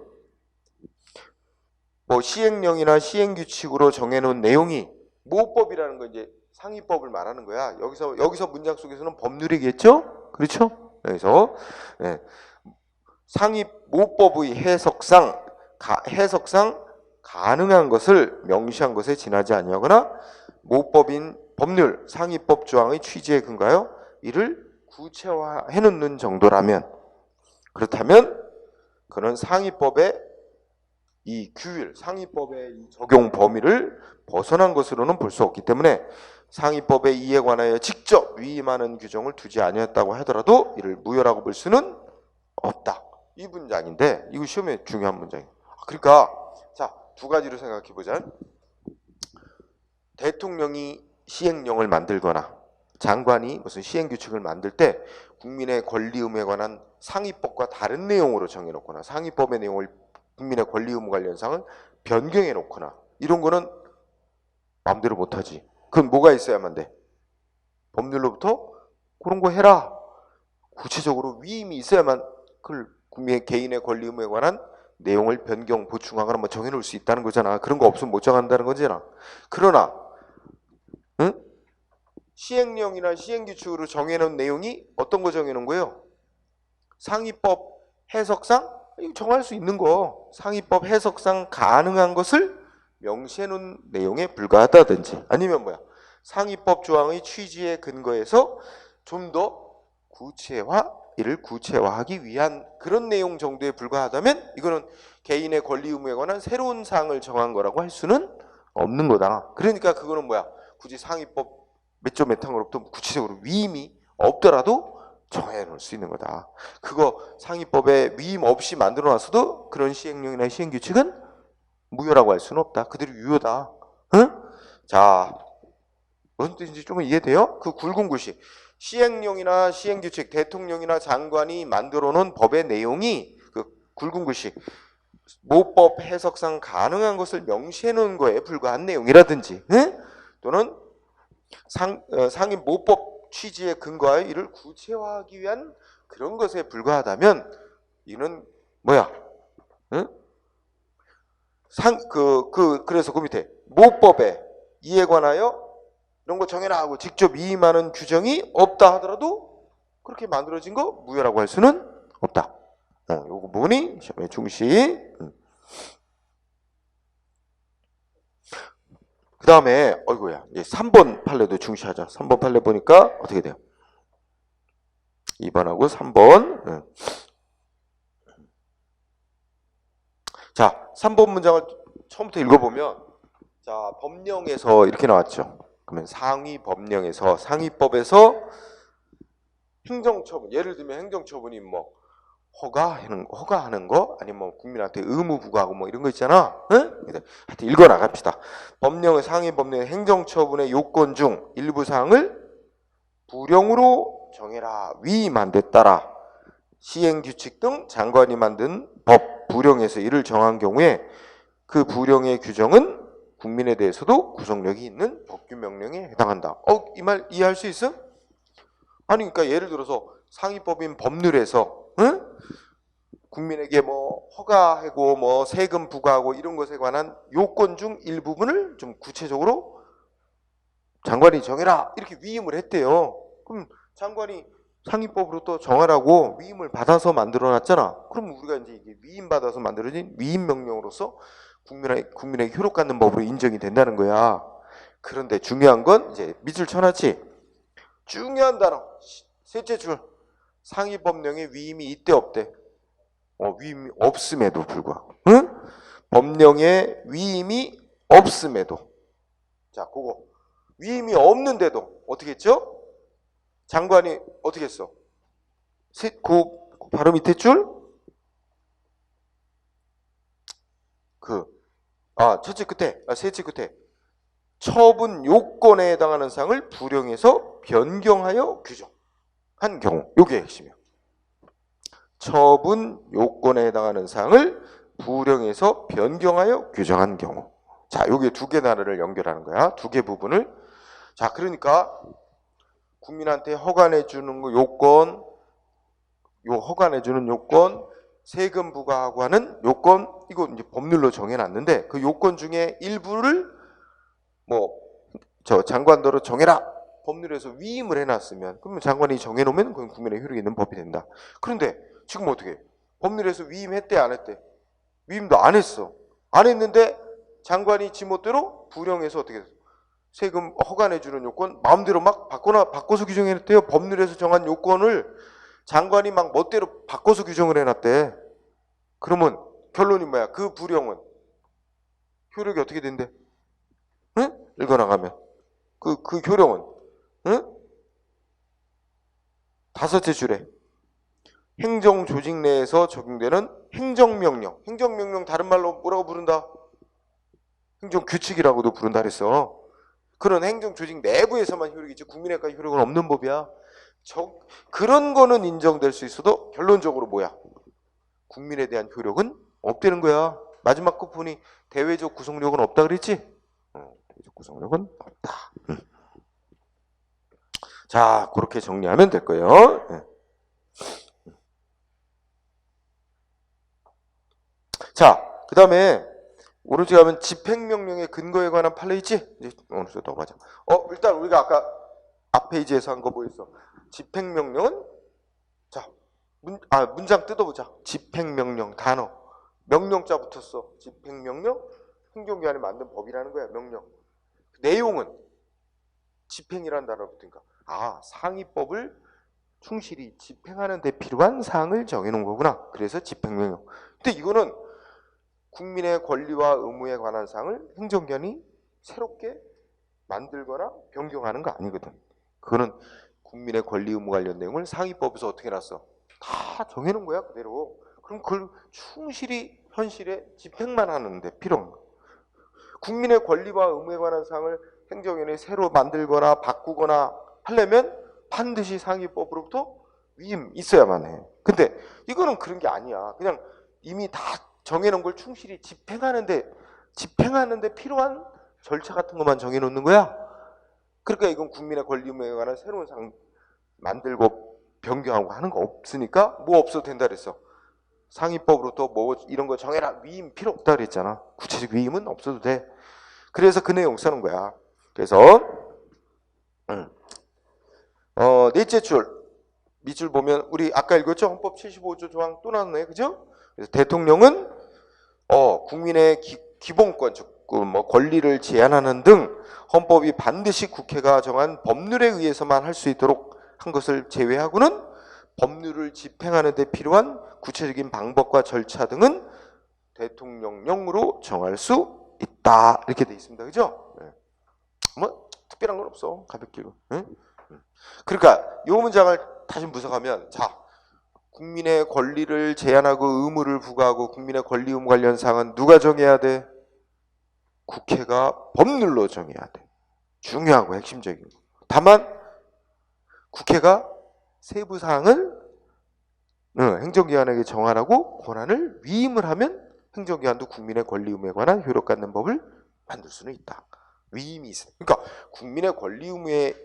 뭐 시행령이나 시행규칙으로 정해놓은 내용이 모법이라는 거 이제 상위법을 말하는 거야. 여기서 문장 속에서는 법률이겠죠? 그렇죠? 그래서 상위 모법의 해석상 가능한 것을 명시한 것에 지나지 아니하거나 모법인 법률 상위법 조항의 취지에 근거하여 이를 구체화해 놓는 정도라면, 그렇다면 그는 상위법의 이 규율, 상위법의 이 적용 범위를 벗어난 것으로는 볼 수 없기 때문에 상위법의 이에 관하여 직접 위임하는 규정을 두지 아니었다고 하더라도 이를 무효라고 볼 수는 없다. 이 문장인데 이거 시험에 중요한 문장이에요. 그러니까 자, 두 가지로 생각해 보자. 대통령이 시행령을 만들거나 장관이 무슨 시행규칙을 만들 때 국민의 권리 의무에 관한 상위법과 다른 내용으로 정해놓거나 상위법의 내용을 국민의 권리 의무 관련 사항을 변경해 놓거나 이런 거는 마음대로 못하지. 그건 뭐가 있어야만 돼? 법률로부터 그런 거 해라. 구체적으로 위임이 있어야만 그걸 국민의 개인의 권리 의무에 관한 내용을 변경, 보충하거나 뭐 정해놓을 수 있다는 거잖아. 그런 거 없으면 못 정한다는 거잖아. 그러나 시행령이나 시행규칙으로 정해놓은 내용이 어떤 거 정해놓은 거예요? 상위법 해석상 정할 수 있는 거, 상위법 해석상 가능한 것을 명시해놓은 내용에 불과하다든지, 아니면 뭐야, 상위법 조항의 취지에 근거해서 좀 더 이를 구체화하기 위한 그런 내용 정도에 불과하다면 이거는 개인의 권리 의무에 관한 새로운 사항을 정한 거라고 할 수는 없는 거다. 그러니까 그거는 뭐야, 굳이 상위법 몇 조 몇 항으로부터 구체적으로 위임이 없더라도 정해놓을 수 있는 거다. 그거 상위법에 위임 없이 만들어놨어도 그런 시행령이나 시행규칙은 무효라고 할 수는 없다. 그대로 유효다. 응? 자, 무슨 뜻인지 좀 이해돼요? 그 굵은 글씨. 시행령이나 시행규칙, 대통령이나 장관이 만들어놓은 법의 내용이 그 굵은 글씨 모법 해석상 가능한 것을 명시해놓은 거에 불과한 내용이라든지, 응? 또는 상위 모법 취지에 근거하여 이를 구체화하기 위한 그런 것에 불과하다면 이는 뭐야? 응? 그래서 그 밑에 모법에 이에 관하여 이런 거 정해라 하고 직접 위임하는 규정이 없다 하더라도 그렇게 만들어진 거 무효라고 할 수는 없다. 요거 부분이 시험의 중시. 다음에 어이구야, 이제 3번 판례도 중시하자. 3번 판례 보니까 어떻게 돼요? 2번하고 3번. 자, 3번 문장을 처음부터 읽어보면, 자, 법령에서 이렇게 나왔죠. 그러면 상위 법령에서, 상위법에서 행정처분, 예를 들면 행정처분이 뭐 허가하는 거, 아니면 뭐 국민한테 의무 부과하고 뭐 이런 거 있잖아. 응? 하여튼 읽어 나갑시다. 법령의 상위 법령의 행정처분의 요건 중 일부 사항을 부령으로 정해라. 위임한 데 따라 시행규칙 등 장관이 만든 법, 부령에서 이를 정한 경우에 그 부령의 규정은 국민에 대해서도 구속력이 있는 법규명령에 해당한다. 이 말 이해할 수 있어? 아니, 그러니까 예를 들어서 상위법인 법률에서, 응? 국민에게 뭐 허가하고 뭐 세금 부과하고 이런 것에 관한 요건 중 일부분을 좀 구체적으로 장관이 정해라 이렇게 위임을 했대요. 그럼 장관이 상위법으로 또 정하라고 위임을 받아서 만들어놨잖아. 그럼 우리가 이제 이게 위임 받아서 만들어진 위임 명령으로서 국민에게 효력 갖는 법으로 인정이 된다는 거야. 그런데 중요한 건 이제 밑줄 쳐놨지. 중요한 단어 셋째 줄, 상위 법령에 위임이 있대 없대? 위임이 없음에도 불구하고, 응? 법령에 위임이 없음에도, 자, 그거 위임이 없는데도 어떻게 했죠? 장관이 어떻게 했어? 그 바로 밑에 줄, 첫째 끝에, 셋째 끝에 처분 요건에 해당하는 사항을 부령에서 변경하여 규정한 경우, 요게 핵심이에요. 처분 요건에 해당하는 사항을 부령에서 변경하여 규정한 경우. 자, 요게 두 개 나라를 연결하는 거야. 두 개 부분을. 자, 그러니까 국민한테 허가내주는 요건, 허가내주는 요건, 세금 부과하고 하는 요건, 이거 이제 법률로 정해놨는데 그 요건 중에 일부를 장관대로 정해라. 법률에서 위임을 해놨으면, 그러면 장관이 정해놓으면 그건 국민의 효력이 있는 법이 된다. 그런데 지금 어떻게? 법률에서 위임했대 안 했대? 위임도 안 했어. 안 했는데 장관이 지멋대로 부령해서 어떻게 됐어? 세금 허가내주는 요건 마음대로 막 바꿔서 규정해놨대요. 법률에서 정한 요건을 장관이 막 멋대로 바꿔서 규정을 해놨대. 그러면 결론이 뭐야? 그 부령은 효력이 어떻게 된대? 응? 읽어나가면 그 효력은, 응? 다섯째 줄에 행정조직 내에서 적용되는 행정명령. 행정명령 다른 말로 뭐라고 부른다? 행정규칙이라고도 부른다 그랬어. 그런 행정조직 내부에서만 효력이 있지 국민에까지 효력은 없는 법이야. 그런 거는 인정될 수 있어도 결론적으로 뭐야? 국민에 대한 효력은 없다는 거야. 마지막 끝부분이 대외적 구속력은 없다 그랬지? 대외적 구속력은 없다. 자, 그렇게 정리하면 될 거예요. 자, 그 다음에 오른쪽에 가면 집행명령의 근거에 관한 판례 있지? 이제 오른쪽으로 넘어가자. 일단 우리가 아까 앞 페이지에서 한 거 보였어. 집행명령은, 자, 문장 뜯어보자. 집행명령 단어. 명령자 붙었어. 집행명령, 행정기관이 만든 법이라는 거야. 명령. 내용은 집행이라는 단어가 붙으니까 상위법을 충실히 집행하는 데 필요한 사항을 정해놓은 거구나. 그래서 집행명령. 근데 이거는 국민의 권리와 의무에 관한 사항을 행정기관이 새롭게 만들거나 변경하는 거 아니거든. 그거는 국민의 권리 의무 관련 내용을 상위법에서 어떻게 놨어? 다 정해놓은 거야 그대로. 그럼 그걸 충실히 현실에 집행만 하는데 필요한 거. 국민의 권리와 의무에 관한 사항을 행정위원회에 새로 만들거나 바꾸거나 하려면 반드시 상위법으로부터 위임 있어야만 해. 근데 이거는 그런 게 아니야. 그냥 이미 다 정해놓은 걸 충실히 집행하는데 필요한 절차 같은 것만 정해놓는 거야. 그러니까 이건 국민의 권리 의무에 관한 새로운 상 만들고 변경하고 하는 거 없으니까 뭐 없어도 된다 그랬어. 상위법으로부터 뭐 이런 거 정해라. 위임 필요 없다 그랬잖아. 구체적 위임은 없어도 돼. 그래서 그 내용 쓰는 거야. 그래서 넷째 줄 밑줄 보면 우리 아까 읽었죠? 헌법 75조 조항 또 나왔네. 그죠? 그래서 대통령은 국민의 기본권, 즉 뭐 권리를 제한하는 등 헌법이 반드시 국회가 정한 법률에 의해서만 할 수 있도록 한 것을 제외하고는 법률을 집행하는 데 필요한 구체적인 방법과 절차 등은 대통령령으로 정할 수 있다. 이렇게 돼 있습니다. 그죠? 네. 뭐 특별한 건 없어. 가볍게. 응? 그러니까 이 문장을 다시 분석하면, 자, 국민의 권리를 제한하고 의무를 부과하고 국민의 권리 의무 관련 사항은 누가 정해야 돼? 국회가 법률로 정해야 돼. 중요하고 핵심적인 거. 다만 국회가 세부 사항을 행정기관에게 정하라고 권한을 위임을 하면 행정기관도 국민의 권리 의무에 관한 효력 갖는 법을 만들 수는 있다. 위임이 있어요. 그러니까 국민의 권리 의무에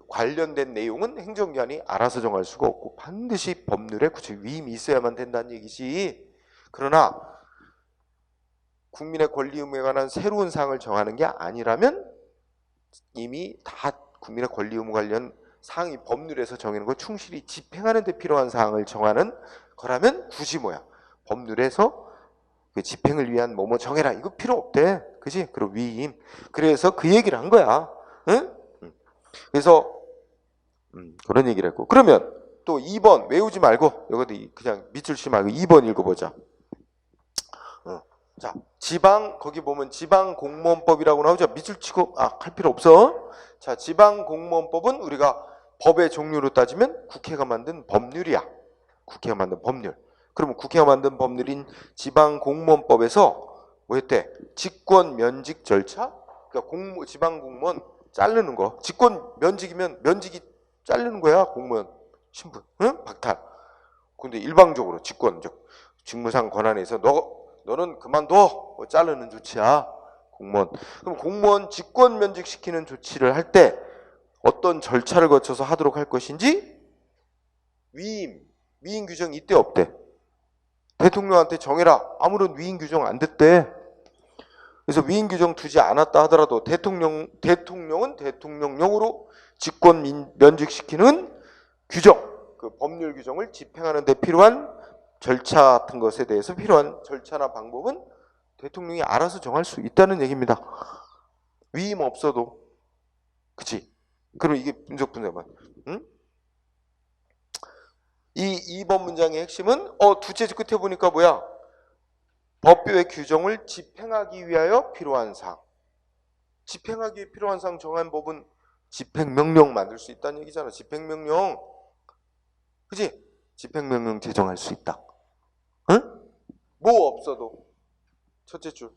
관련된 내용은 행정기관이 알아서 정할 수가 없고 반드시 법률에 구체적 위임이 있어야만 된다는 얘기지. 그러나 국민의 권리 의무에 관한 새로운 사항을 정하는 게 아니라면 이미 다 국민의 권리 의무 관련 사항이 법률에서 정해놓은 걸 충실히 집행하는 데 필요한 사항을 정하는 거라면 굳이 법률에서 그 집행을 위한 뭐뭐 정해라 이거 필요 없대. 그지? 그리고 위임. 그래서 그 얘기를 한 거야. 응? 그래서 그런 얘기를 했고, 그러면 또 2번 외우지 말고 이것도 그냥 밑줄 치지 말고 2번 읽어보자. 자, 거기 보면 지방공무원법이라고 나오죠. 밑줄 치고 할 필요 없어. 자, 지방공무원법은 우리가 법의 종류로 따지면 국회가 만든 법률이야. 국회가 만든 법률. 그러면 국회가 만든 법률인 지방공무원법에서 뭐였대? 직권 면직 절차? 그러니까 지방공무원 자르는 거. 직권 면직이면 면직이 자르는 거야. 공무원 신분. 응? 박탈. 근데 일방적으로 직무상 권한에서 너는 그만둬. 자르는 조치야. 공무원. 그럼 공무원 직권 면직시키는 조치를 할 때 어떤 절차를 거쳐서 하도록 할 것인지 위임 규정이 있대 없대? 대통령한테 정해라. 아무런 위임 규정 안 됐대. 그래서 위임 규정 두지 않았다 하더라도 대통령은 대통령령으로 직권 면직시키는 규정, 그 법률 규정을 집행하는 데 필요한 절차 같은 것에 대해서 필요한 절차나 방법은 대통령이 알아서 정할 수 있다는 얘기입니다. 위임 없어도. 그치? 그럼 이게 분석 분석만. 응? 이 2번 문장의 핵심은 두째 끝에 보니까 뭐야? 법의 규정을 집행하기 위하여 필요한 사항. 집행하기 위해 필요한 사항 정한 법은 집행명령 만들 수 있다는 얘기잖아. 집행명령. 그치? 집행명령 제정할 수 있다. 응? 뭐 없어도. 첫째 줄.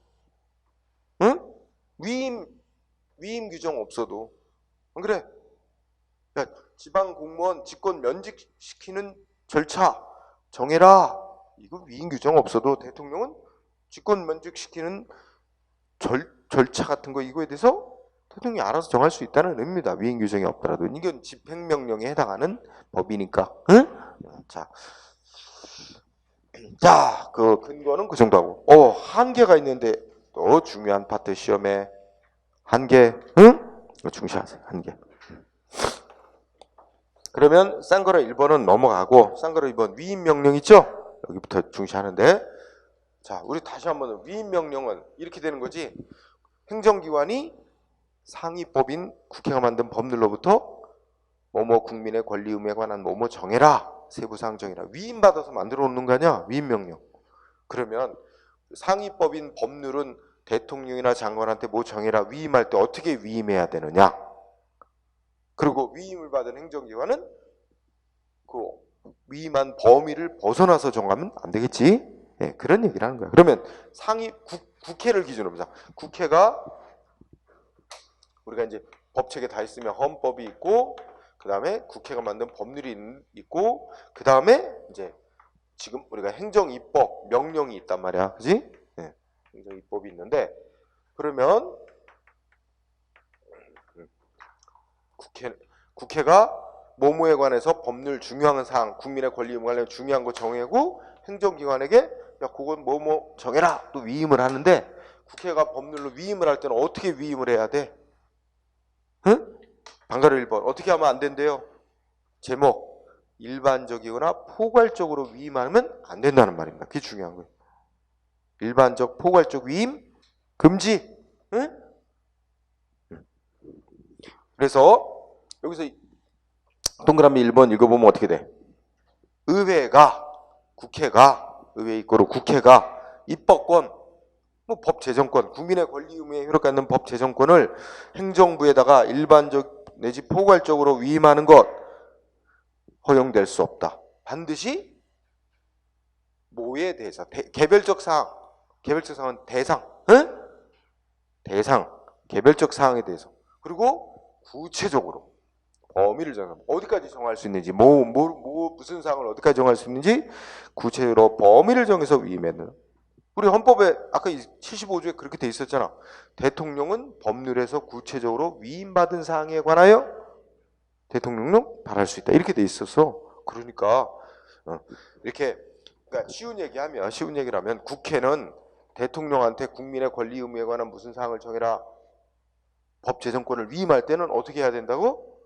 응? 위임 규정 없어도. 안 그래? 그러니까 지방공무원 직권 면직시키는 절차 정해라. 이거 위임 규정 없어도 대통령은 직권 면직시키는 절차 같은 거 이거에 대해서 대통령이 알아서 정할 수 있다는 의미입니다. 위임 규정이 없더라도. 이건 집행명령에 해당하는 법이니까. 응? 자, 그 근거는 그 정도 하고. 한계가 있는데 또 중요한 파트 시험에 한계. 응? 이거 중시하세요. 한계. 그러면 쌍거라 1번은 넘어가고 쌍거라 2번 위임명령 있죠? 여기부터 중시하는데, 자, 우리 다시 한번 위임명령은 이렇게 되는 거지. 행정기관이 상위법인 국회가 만든 법률로부터 뭐뭐 국민의 권리 의무에 관한 뭐뭐 정해라. 세부사항 정해라. 위임받아서 만들어 놓는 거 아니야? 위임명령. 그러면 상위법인 법률은 대통령이나 장관한테 뭐 정해라. 위임할 때 어떻게 위임해야 되느냐? 그리고 위임을 받은 행정기관은 그 위임한 범위를 벗어나서 정하면 안 되겠지? 네, 그런 얘기를 하는 거야. 그러면 국회를 기준으로 보자. 국회가 우리가 이제 법책에 다 있으면 헌법이 있고, 그 다음에 국회가 만든 법률이 있고, 그 다음에 이제 지금 우리가 행정입법 명령이 있단 말이야, 그지? 네, 행정입법이 있는데, 그러면 국회가 뭐뭐에 관해서 법률 중요한 사항, 국민의 권리 의무 관련 중요한 거 정하고 행정기관에게 야 그건 뭐뭐 정해라 또 위임을 하는데, 국회가 법률로 위임을 할 때는 어떻게 위임을 해야 돼? 응? 방가로 1번 어떻게 하면 안 된대요? 제목 일반적이거나 포괄적으로 위임하면 안 된다는 말입니다. 그게 중요한 거예요. 일반적 포괄적 위임 금지. 응? 그래서 여기서 동그라미 1번 읽어보면 어떻게 돼? 국회가 의회 이꼬르 국회가 입법권, 뭐 법제정권, 국민의 권리 의무에 효력받는 법제정권을 행정부에다가 일반적 내지 포괄적으로 위임하는 것 허용될 수 없다. 반드시 뭐에 대해서 개별적 사항은 대상, 응? 대상, 개별적 사항에 대해서 그리고 구체적으로 범위를 정하면 어디까지 정할 수 있는지 무슨 사항을 어디까지 정할 수 있는지 구체적으로 범위를 정해서 위임하는. 우리 헌법에 아까 75조에 그렇게 돼 있었잖아. 대통령은 법률에서 구체적으로 위임받은 사항에 관하여 대통령령 발할 수 있다. 이렇게 돼 있었어. 그러니까 이렇게 그러니까 쉬운 얘기를 하면 국회는 대통령한테 국민의 권리 의무에 관한 무슨 사항을 정해라. 법제정권을 위임할 때는 어떻게 해야 된다고?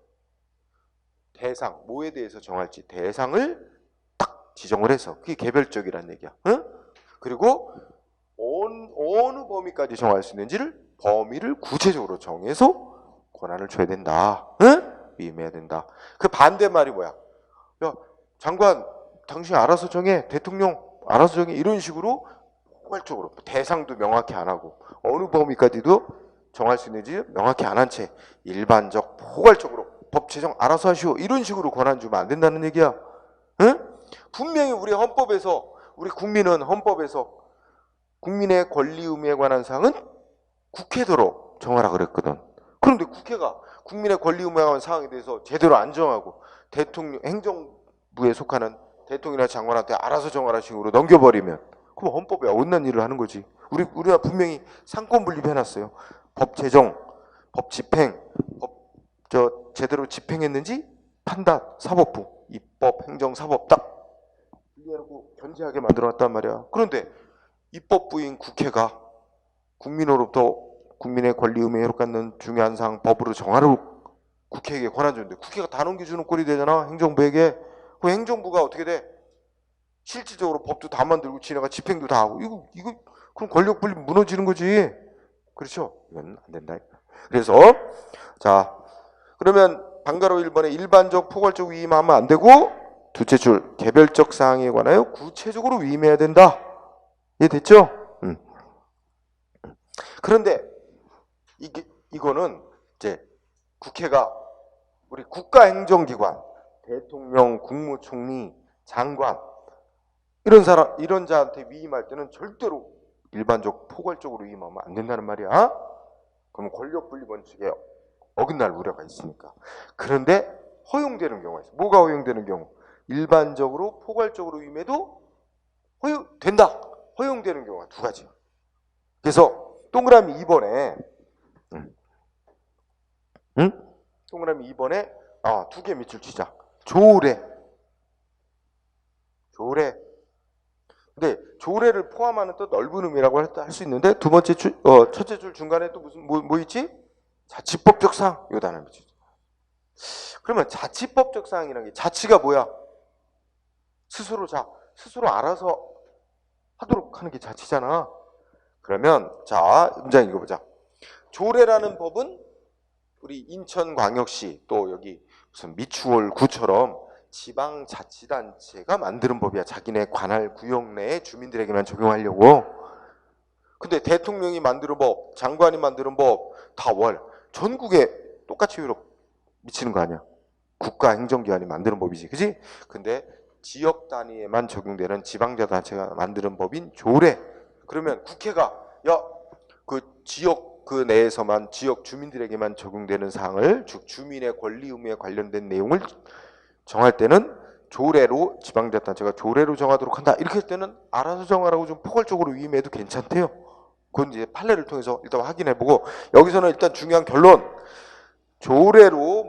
대상, 뭐에 대해서 정할지 대상을 딱 지정을 해서 그게 개별적이라는 얘기야. 응? 그리고 어느 범위까지 정할 수 있는지를 범위를 구체적으로 정해서 권한을 줘야 된다. 응? 위임해야 된다. 그 반대말이 뭐야? 야, 장관 당신 알아서 정해. 대통령 알아서 정해. 이런 식으로 포괄적으로 대상도 명확히 안 하고 어느 범위까지도 정할 수 있는지 명확히 안 한 채 일반적 포괄적으로 법 제정 알아서 하시오. 이런 식으로 권한 주면 안 된다는 얘기야. 응? 분명히 우리 헌법에서 우리 국민은 헌법에서 국민의 권리 의무에 관한 사항은 국회대로 정하라 그랬거든. 그런데 국회가 국민의 권리 의무에 관한 사항에 대해서 제대로 안 정하고 대통령 행정부에 속하는 대통령이나 장관한테 알아서 정하라 식으로 넘겨버리면 그럼 헌법에 어긋난 일을 하는 거지. 우리가 분명히 상권 분립해놨어요. 법 제정, 법 집행, 제대로 집행했는지 판단, 사법부, 입법, 행정, 사법 딱 분리해놓고 견제하게 만들어놨단 말이야. 그런데 입법부인 국회가 국민으로부터 국민의 권리 의무에 효력받는 중요한 사항 법으로 정하라고 국회에게 권한 주는데 국회가 다 넘겨주는 꼴이 되잖아. 행정부에게. 그 행정부가 어떻게 돼? 실질적으로 법도 다 만들고 지네가 집행도 다 하고 이거 그럼 권력 분립 무너지는 거지. 그렇죠? 이건 안 된다. 그래서 자 그러면 방가로 1번에 일반적 포괄적 위임하면 안 되고 두째 줄 개별적 사항에 관하여 구체적으로 위임해야 된다. 이해됐죠? 그런데 이거는 이제 국회가 우리 국가행정기관 대통령, 국무총리, 장관 이런 자한테 위임할 때는 절대로 일반적 포괄적으로 위임하면 안 된다는 말이야. 그럼 권력 분리 원칙에 어긋날 우려가 있으니까. 그런데 허용되는 경우가 있어. 뭐가 허용되는 경우? 일반적으로 포괄적으로 위임해도 된다. 허용되는 경우가 두 가지. 그래서 동그라미 2번에 동그라미 2번에 두 개 밑줄 치자. 조례. 근데 조례를 포함하는 또 넓은 의미라고 할 수 있는데 두 번째 첫째 줄 중간에 또 무슨 뭐 있지? 자치법적 사항. 요 단어 밑줄. 그러면 자치법적 사항이라는 게 자치가 뭐야? 스스로 알아서 하도록 하는 게 자치잖아. 그러면 자 문장 읽어보자. 조례라는 법은 우리 인천광역시 또 여기 무슨 미추홀 구처럼 지방자치단체가 만드는 법이야. 자기네 관할 구역 내에 주민들에게만 적용하려고. 근데 대통령이 만드는 법, 장관이 만드는 법 다 전국에 똑같이 미치는 거 아니야. 국가행정기관이 만드는 법이지. 그지? 근데 지역 단위에만 적용되는 지방자치단체가 만드는 법인 조례. 그러면 국회가 그 지역 그 내에서만 지역 주민들에게만 적용되는 사항을 즉 주민의 권리 의무에 관련된 내용을 정할 때는 조례로 지방자치단체가 조례로 정하도록 한다. 이렇게 할 때는 알아서 정하라고 좀 포괄적으로 위임해도 괜찮대요. 그건 이제 판례를 통해서 일단 확인해보고 여기서는 일단 중요한 결론. 조례로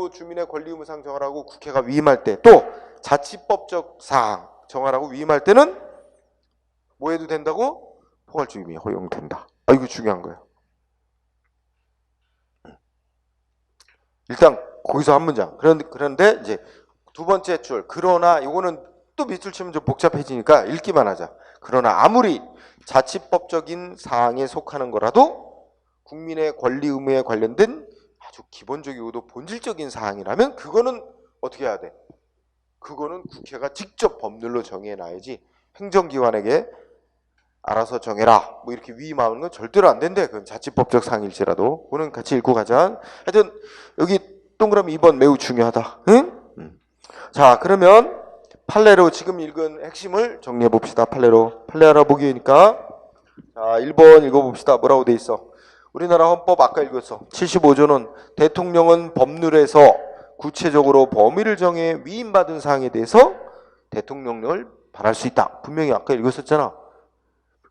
주민의 권리 의무 사항 정하라고 국회가 위임할 때 또 자치법적 사항 정하라고 위임할 때는 뭐 해도 된다고? 포괄적 위임이 허용된다. 이거 중요한 거예요. 일단 거기서 한 문장. 그런데 이제 두 번째 줄. 그러나 이거는 또 밑줄 치면 좀 복잡해지니까 읽기만 하자. 그러나 아무리 자치법적인 사항에 속하는 거라도 국민의 권리 의무에 관련된 아주 기본적이고도 본질적인 사항이라면 그거는 어떻게 해야 돼? 그거는 국회가 직접 법률로 정해놔야지 행정기관에게 알아서 정해라 뭐 이렇게 위임하는 건 절대로 안 된대. 그건 자치법적 사항일지라도. 그거는 같이 읽고 가자. 하여튼 여기 동그라미 2번 매우 중요하다. 응? 자, 그러면 판례로 지금 읽은 핵심을 정리해 봅시다. 판례로. 판례 알아보기니까 자, 1번 읽어봅시다. 뭐라고 돼 있어? 우리나라 헌법 아까 읽었어. 75조는 대통령은 법률에서 구체적으로 범위를 정해 위임받은 사항에 대해서 대통령령을 발할 수 있다. 분명히 아까 읽었었잖아.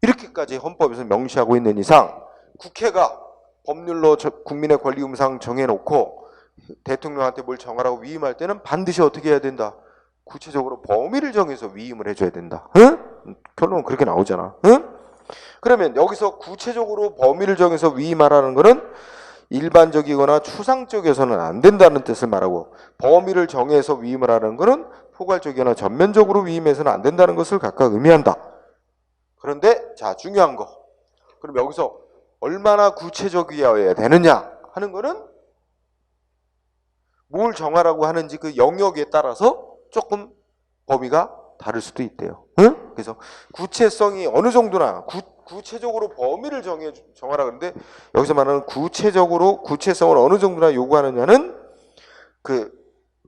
이렇게까지 헌법에서 명시하고 있는 이상 국회가 법률로 국민의 권리 의무사항 정해놓고 대통령한테 뭘 정하라고 위임할 때는 반드시 어떻게 해야 된다? 구체적으로 범위를 정해서 위임을 해줘야 된다. 응? 결론은 그렇게 나오잖아. 응? 그러면 여기서 구체적으로 범위를 정해서 위임하라는 것은 일반적이거나 추상적이어서는 안 된다는 뜻을 말하고, 범위를 정해서 위임을 하는 것은 포괄적이거나 전면적으로 위임해서는 안 된다는 것을 각각 의미한다. 그런데 자, 중요한 거. 그럼 여기서 얼마나 구체적이어야 되느냐 하는 거는 뭘 정하라고 하는지 그 영역에 따라서 조금 범위가 다를 수도 있대요. 응? 그래서 구체성이 어느 정도나 구체적으로 범위를 정하라 그러는데, 여기서 말하는 구체성을 어느 정도나 요구하느냐는 그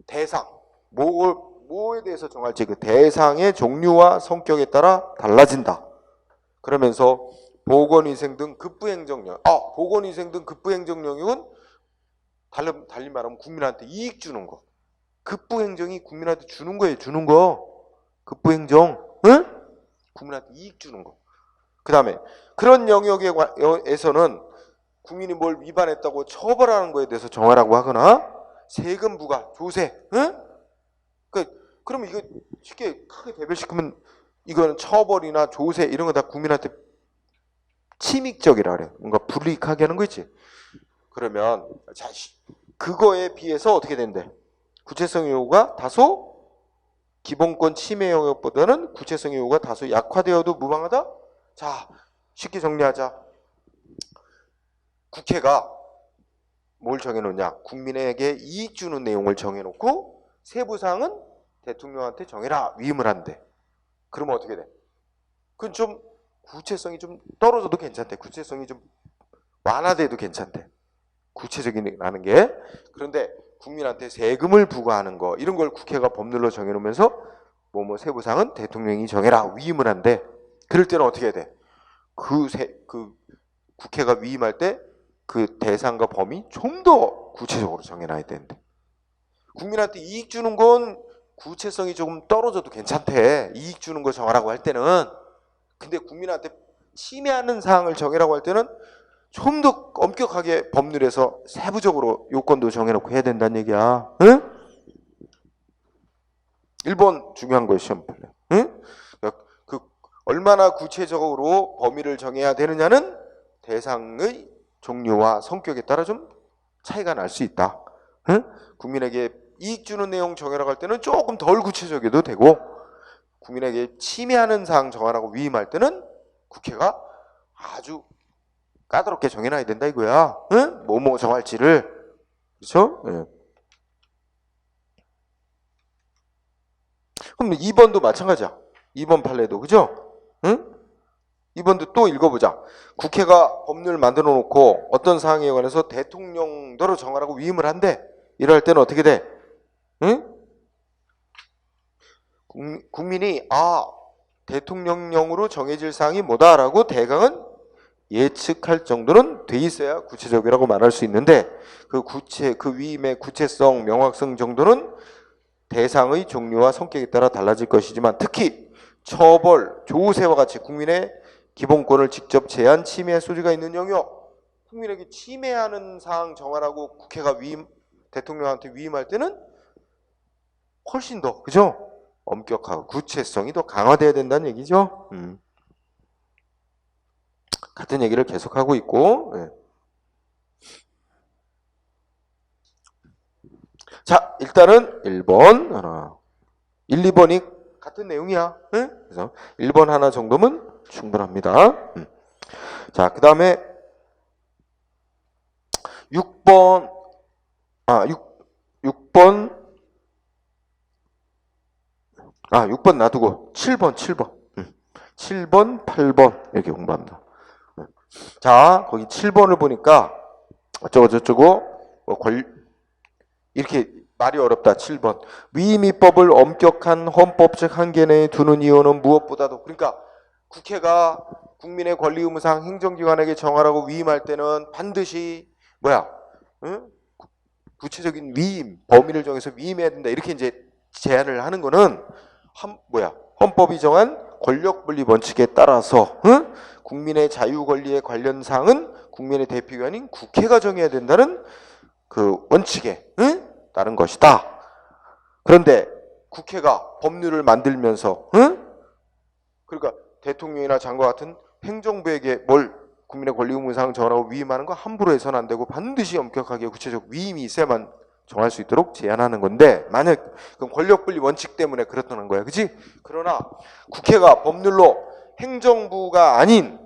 대상, 뭐에 대해서 정할지 그 대상의 종류와 성격에 따라 달라진다. 그러면서 보건위생 등 급부행정령, 보건위생 등 급부행정령은 달리 말하면 국민한테 이익 주는 거. 급부행정이 국민한테 주는 거예요. 주는 거. 급부행정. 응? 국민한테 이익 주는 거. 그 다음에 그런 영역에서는 국민이 뭘 위반했다고 처벌하는 거에 대해서 정하라고 하거나 세금 부과, 조세. 응? 그러면 이거 쉽게 크게 대별시키면 이거는 처벌이나 조세 이런 거 다 국민한테 침익적이라 그래. 뭔가 불이익하게 하는 거 있지. 그러면 자, 그거에 비해서 어떻게 된대? 구체성 요구가 다소 기본권 침해 영역보다는 구체성 요구가 다소 약화되어도 무방하다? 자, 쉽게 정리하자. 국회가 뭘 정해놓냐? 국민에게 이익 주는 내용을 정해놓고 세부사항은 대통령한테 정해라. 위임을 한대. 그러면 어떻게 돼? 그건 좀 구체성이 좀 떨어져도 괜찮대. 구체성이 좀 완화돼도 괜찮대. 구체적이라는 게. 그런데 국민한테 세금을 부과하는 거 이런 걸 국회가 법률로 정해놓으면서 뭐 세부사항은 대통령이 정해라. 위임을 한대. 그럴 때는 어떻게 해야 돼? 그 국회가 위임할 때 그 대상과 범위 좀 더 구체적으로 정해놔야 되는데, 국민한테 이익 주는 건 구체성이 조금 떨어져도 괜찮대. 이익 주는 거 정하라고 할 때는. 근데 국민한테 침해하는 사항을 정해라고 할 때는 좀 더 엄격하게 법률에서 세부적으로 요건도 정해놓고 해야 된다는 얘기야. 응? 1번 중요한 거예요, 시험 판례. 응? 그 얼마나 구체적으로 범위를 정해야 되느냐는 대상의 종류와 성격에 따라 좀 차이가 날 수 있다. 응? 국민에게 이익 주는 내용 정해라고 할 때는 조금 덜 구체적이어도 되고, 국민에게 침해하는 사항 정하라고 위임할 때는 국회가 아주 까다롭게 정해놔야 된다 이거야. 응? 뭐뭐 정할지를. 그렇죠? 네. 그럼 2번도 마찬가지야. 2번 판례도. 그죠? 응? 2번도 또 읽어보자. 국회가 법률을 만들어 놓고 어떤 사항에 관해서 대통령대로 정하라고 위임을 한대. 이럴 때는 어떻게 돼? 응? 국민이 대통령령으로 정해질 사항이 뭐다라고 대강은 예측할 정도는 돼 있어야 구체적이라고 말할 수 있는데, 그 위임의 구체성, 명확성 정도는 대상의 종류와 성격에 따라 달라질 것이지만, 특히 처벌, 조세와 같이 국민의 기본권을 직접 제한, 침해할 소지가 있는 영역, 국민에게 침해하는 사항 정하라고 국회가 대통령한테 위임할 때는 훨씬 더, 그죠? 엄격하고 구체성이 더 강화돼야 된다는 얘기죠. 같은 얘기를 계속하고 있고. 네. 자, 일단은 1번 하나, 1, 2번이 같은 내용이야. 응? 그래서 1번 하나 정도면 충분합니다. 자, 그 다음에 6번, 6번 놔두고 7번, 7번, 8번 이렇게 공부합니다. 자, 거기 7번을 보니까 어쩌고저쩌고 이렇게 말이 어렵다. 7번. 위임입법을 엄격한 헌법적 한계 내에 두는 이유는 무엇보다도, 그러니까 국회가 국민의 권리 의무상 행정기관에게 정하라고 위임할 때는 반드시 응? 구체적인 위임 범위를 정해서 위임해야 된다. 이렇게 이제 제안을 하는 거는 헌법이 정한 권력분리 원칙에 따라서 국민의 자유 권리에 관련 사항은 국민의 대표기관인 국회가 정해야 된다는 그 원칙에 따른 것이다. 그런데 국회가 법률을 만들면서 그러니까 대통령이나 장관 같은 행정부에게 국민의 권리 의무 사항 정하라고 위임하는 거 함부로 해서는 안 되고 반드시 엄격하게 구체적 위임이 있어야만 정할 수 있도록 제안하는 건데, 만약 그럼 권력분리 원칙 때문에 그렇다는 거야, 그렇지? 그러나 국회가 법률로 행정부가 아닌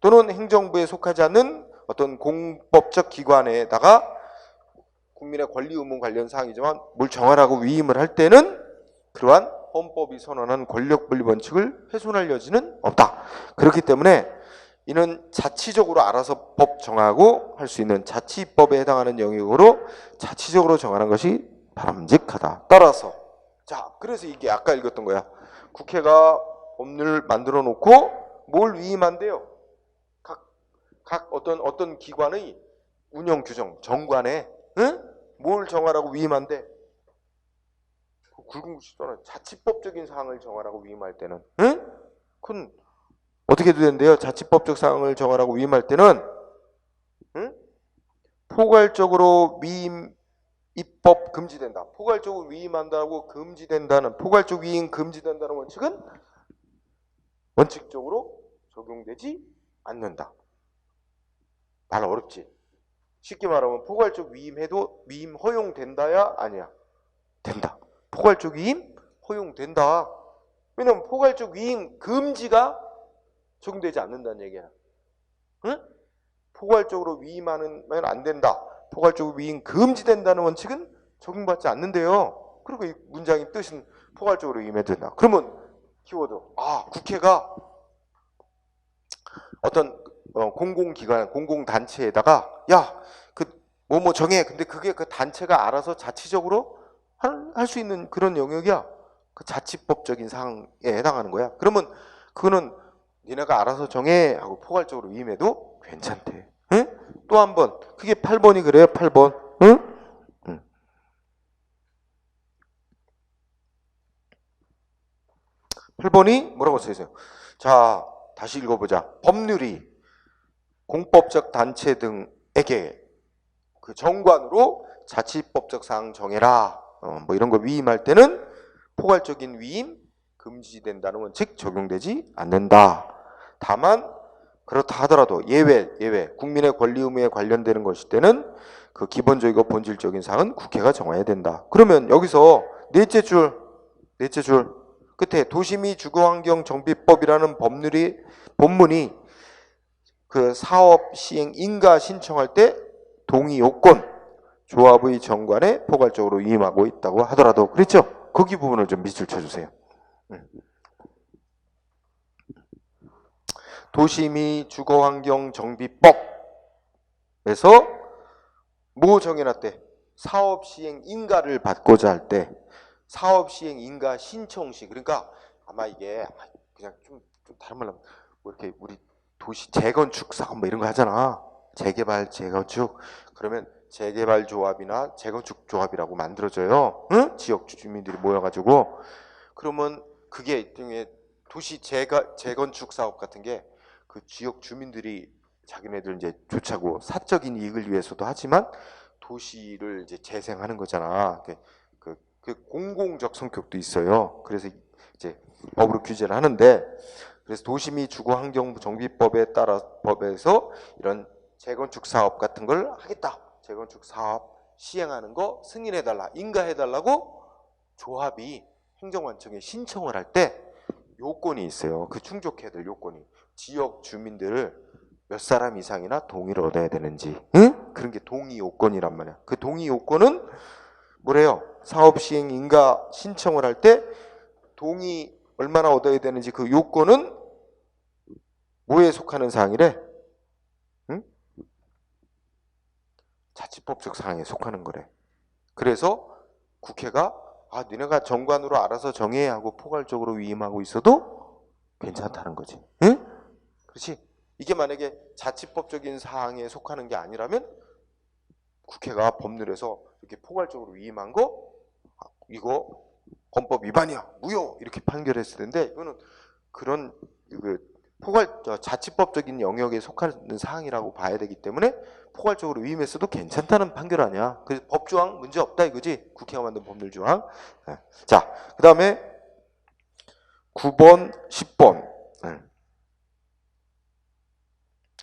또는 행정부에 속하지 않는 어떤 공법적 기관에다가 국민의 권리 의무 관련 사항이지만 뭘 정하라고 위임을 할 때는 그러한 헌법이 선언한 권력분리 원칙을 훼손할 여지는 없다. 그렇기 때문에 이는 자치적으로 알아서 법 정하고 할 수 있는 자치법에 해당하는 영역으로 자치적으로 정하는 것이 바람직하다. 따라서 자, 그래서 이게 아까 읽었던 거야. 국회가 법률을 만들어 놓고 뭘 위임한대요? 각 어떤 기관의 운영 규정, 정관에 뭘 정하라고 위임한대? 굵은 글씨잖아요. 자치법적인 사항을 정하라고 위임할 때는 그건 어떻게 해도 된대요. 자치법적 사항을 정하라고 위임할 때는 포괄적으로 위임 입법 금지된다. 포괄적으로 위임한다고 금지된다는, 포괄적 위임 금지된다는 원칙은 원칙적으로 적용되지 않는다. 말 어렵지? 쉽게 말하면 포괄적 위임해도 위임 허용된다야 아니야? 된다. 포괄적 위임 허용된다. 왜냐면 포괄적 위임 금지가 적용되지 않는다는 얘기야. 응? 포괄적으로 위임하면 안 된다. 포괄적으로 위임 금지된다는 원칙은 적용받지 않는데요. 그리고 이 문장의 뜻은 포괄적으로 위임해야 된다. 그러면 키워드, 국회가 어떤 공공기관, 공공단체에다가 그 뭐뭐 정해. 근데 그게 그 단체가 알아서 자치적으로 할 수 있는 그런 영역이야. 그 자치법적인 사항에 해당하는 거야. 그러면 그거는 니네가 알아서 정해 하고 포괄적으로 위임해도 괜찮대. 응? 또 한 번. 그게 8번이 그래요. 8번. 응? 8번이 뭐라고 써있어요? 자, 다시 읽어보자. 법률이 공법적 단체 등에게 그 정관으로 자치법적 사항 정해라. 뭐 이런 거 위임할 때는 포괄적인 위임 금지된다는 원칙 적용되지 않는다. 다만 그렇다 하더라도 예외 국민의 권리 의무에 관련되는 것일 때는 그 기본적이고 본질적인 사항은 국회가 정해야 된다. 그러면 여기서 넷째 줄 끝에 도시미 주거환경정비법이라는 본문이 그 사업 시행 인가 신청할 때 동의 요건 조합의 정관에 포괄적으로 위임하고 있다고 하더라도, 그렇죠? 거기 부분을 좀 밑줄 쳐주세요. 도시미 주거환경정비법에서 뭐 정해놨대? 사업 시행 인가를 받고자 할 때 사업 시행 인가 신청 시, 그러니까 아마 이게 그냥 좀 다른 말로 뭐 이렇게 우리 도시 재건축 사업 뭐 이런 거 하잖아. 재개발 재건축. 그러면 재개발 조합이나 재건축 조합이라고 만들어져요. 응? 지역 주민들이 모여가지고. 그러면 그게 일종의 도시 재건축 사업 같은 게 그 지역 주민들이 자기네들 이제 좋자고 사적인 이익을 위해서도 하지만 도시를 이제 재생하는 거잖아. 그 공공적 성격도 있어요. 그래서 이제 법으로 규제를 하는데, 그래서 도시미 주거환경정비법에 따라 법에서 이런 재건축 사업 같은 걸 하겠다. 재건축 사업 시행하는 거 승인해달라, 인가해달라고 조합이 행정관청에 신청을 할 때 요건이 있어요. 그 충족해야 될 요건이. 지역 주민들 몇 사람 이상이나 동의를 얻어야 되는지, 응? 그런 게 동의 요건이란 말이야. 그 동의 요건은 뭐래요? 사업 시행 인가 신청을 할 때 동의 얼마나 얻어야 되는지 그 요건은 뭐에 속하는 사항이래? 응? 자치법적 사항에 속하는 거래. 그래서 국회가 니네가 정관으로 알아서 정해 하고 포괄적으로 위임하고 있어도 괜찮다는 거지. 응? 그렇지? 이게 만약에 자치법적인 사항에 속하는 게 아니라면 국회가 법률에서 이렇게 포괄적으로 위임한 거 이거 헌법 위반이야, 무효 이렇게 판결했을 텐데 이거는 그런 자치법적인 영역에 속하는 사항이라고 봐야 되기 때문에 포괄적으로 위임했어도 괜찮다는 판결 아니야. 그래서 법조항 문제 없다 이거지. 국회가 만든 법률조항. 자, 그 다음에 9번, 10번.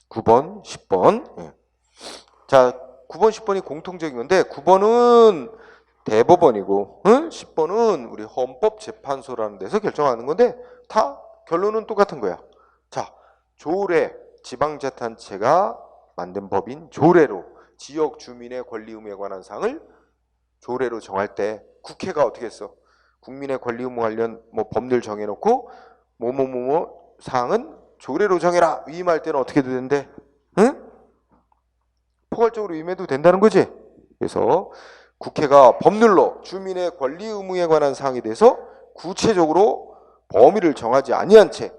9번, 10번. 자, 9번, 10번이 공통적인 건데 9번은 대법원이고 10번은 우리 헌법재판소라는 데서 결정하는 건데 다 결론은 똑같은 거야. 자, 조례, 지방자치단체가 만든 법인 조례로 지역 주민의 권리 의무에 관한 사항을 조례로 정할 때 국회가 어떻게 했어? 국민의 권리 의무 관련 법률 정해놓고 뭐뭐뭐뭐 사항은 조례로 정해라. 위임할 때는 어떻게 되는데? 응? 포괄적으로 위임해도 된다는 거지. 그래서 국회가 법률로 주민의 권리 의무에 관한 사항에 대해서 구체적으로 범위를 정하지 아니한 채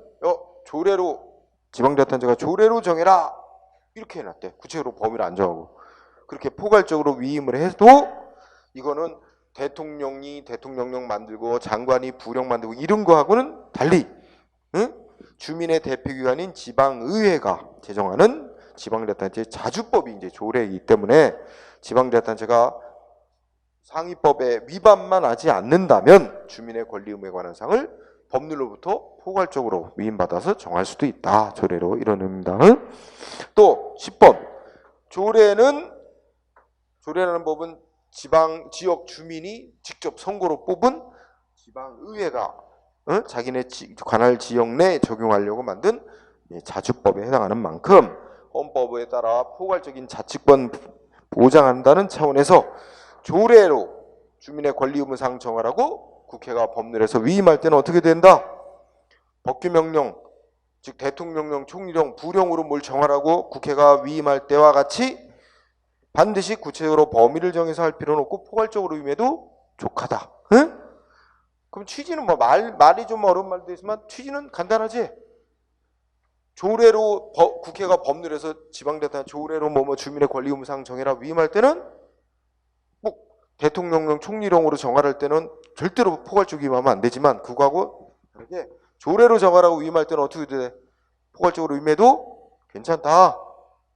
조례로 지방자치단체가 조례로 정해라 이렇게 해놨대. 구체적으로 범위를 안 정하고 그렇게 포괄적으로 위임을 해도 이거는 대통령이 대통령령 만들고 장관이 부령 만들고 이런 거하고는 달리 주민의 대표기관인 지방의회가 제정하는 지방자치단체 자주법이 이제 조례이기 때문에 지방자치단체가 상위법의 위반만 하지 않는다면 주민의 권리 의무에 관한 사항을 법률로부터 포괄적으로 위임받아서 정할 수도 있다. 조례로 이런 의미입니다. 또 10번 조례라는 법은 지역 주민이 직접 선거로 뽑은 지방의회가 자기네 관할 지역 내에 적용하려고 만든 자주법에 해당하는 만큼 헌법에 따라 포괄적인 자치권 보장한다는 차원에서 조례로 주민의 권리 의무 사항 정하라고 국회가 법률에서 위임할 때는 어떻게 된다? 법규명령, 즉 대통령령, 총리령, 부령으로 뭘 정하라고 국회가 위임할 때와 같이 반드시 구체적으로 범위를 정해서 할 필요는 없고 포괄적으로 위임해도 족하다. 응? 그럼 취지는 말이 좀 어려운 말도 있지만 취지는 간단하지. 조례로 국회가 법률에서 지방자치단체 조례로 주민의 권리 의무 사항 정해라 위임할 때는 대통령령 총리령으로 정할 때는 절대로 포괄적으로 위임하면 안 되지만 그거하고 다르게 조례로 정하라고 위임할 때는 어떻게 돼? 포괄적으로 위임해도 괜찮다.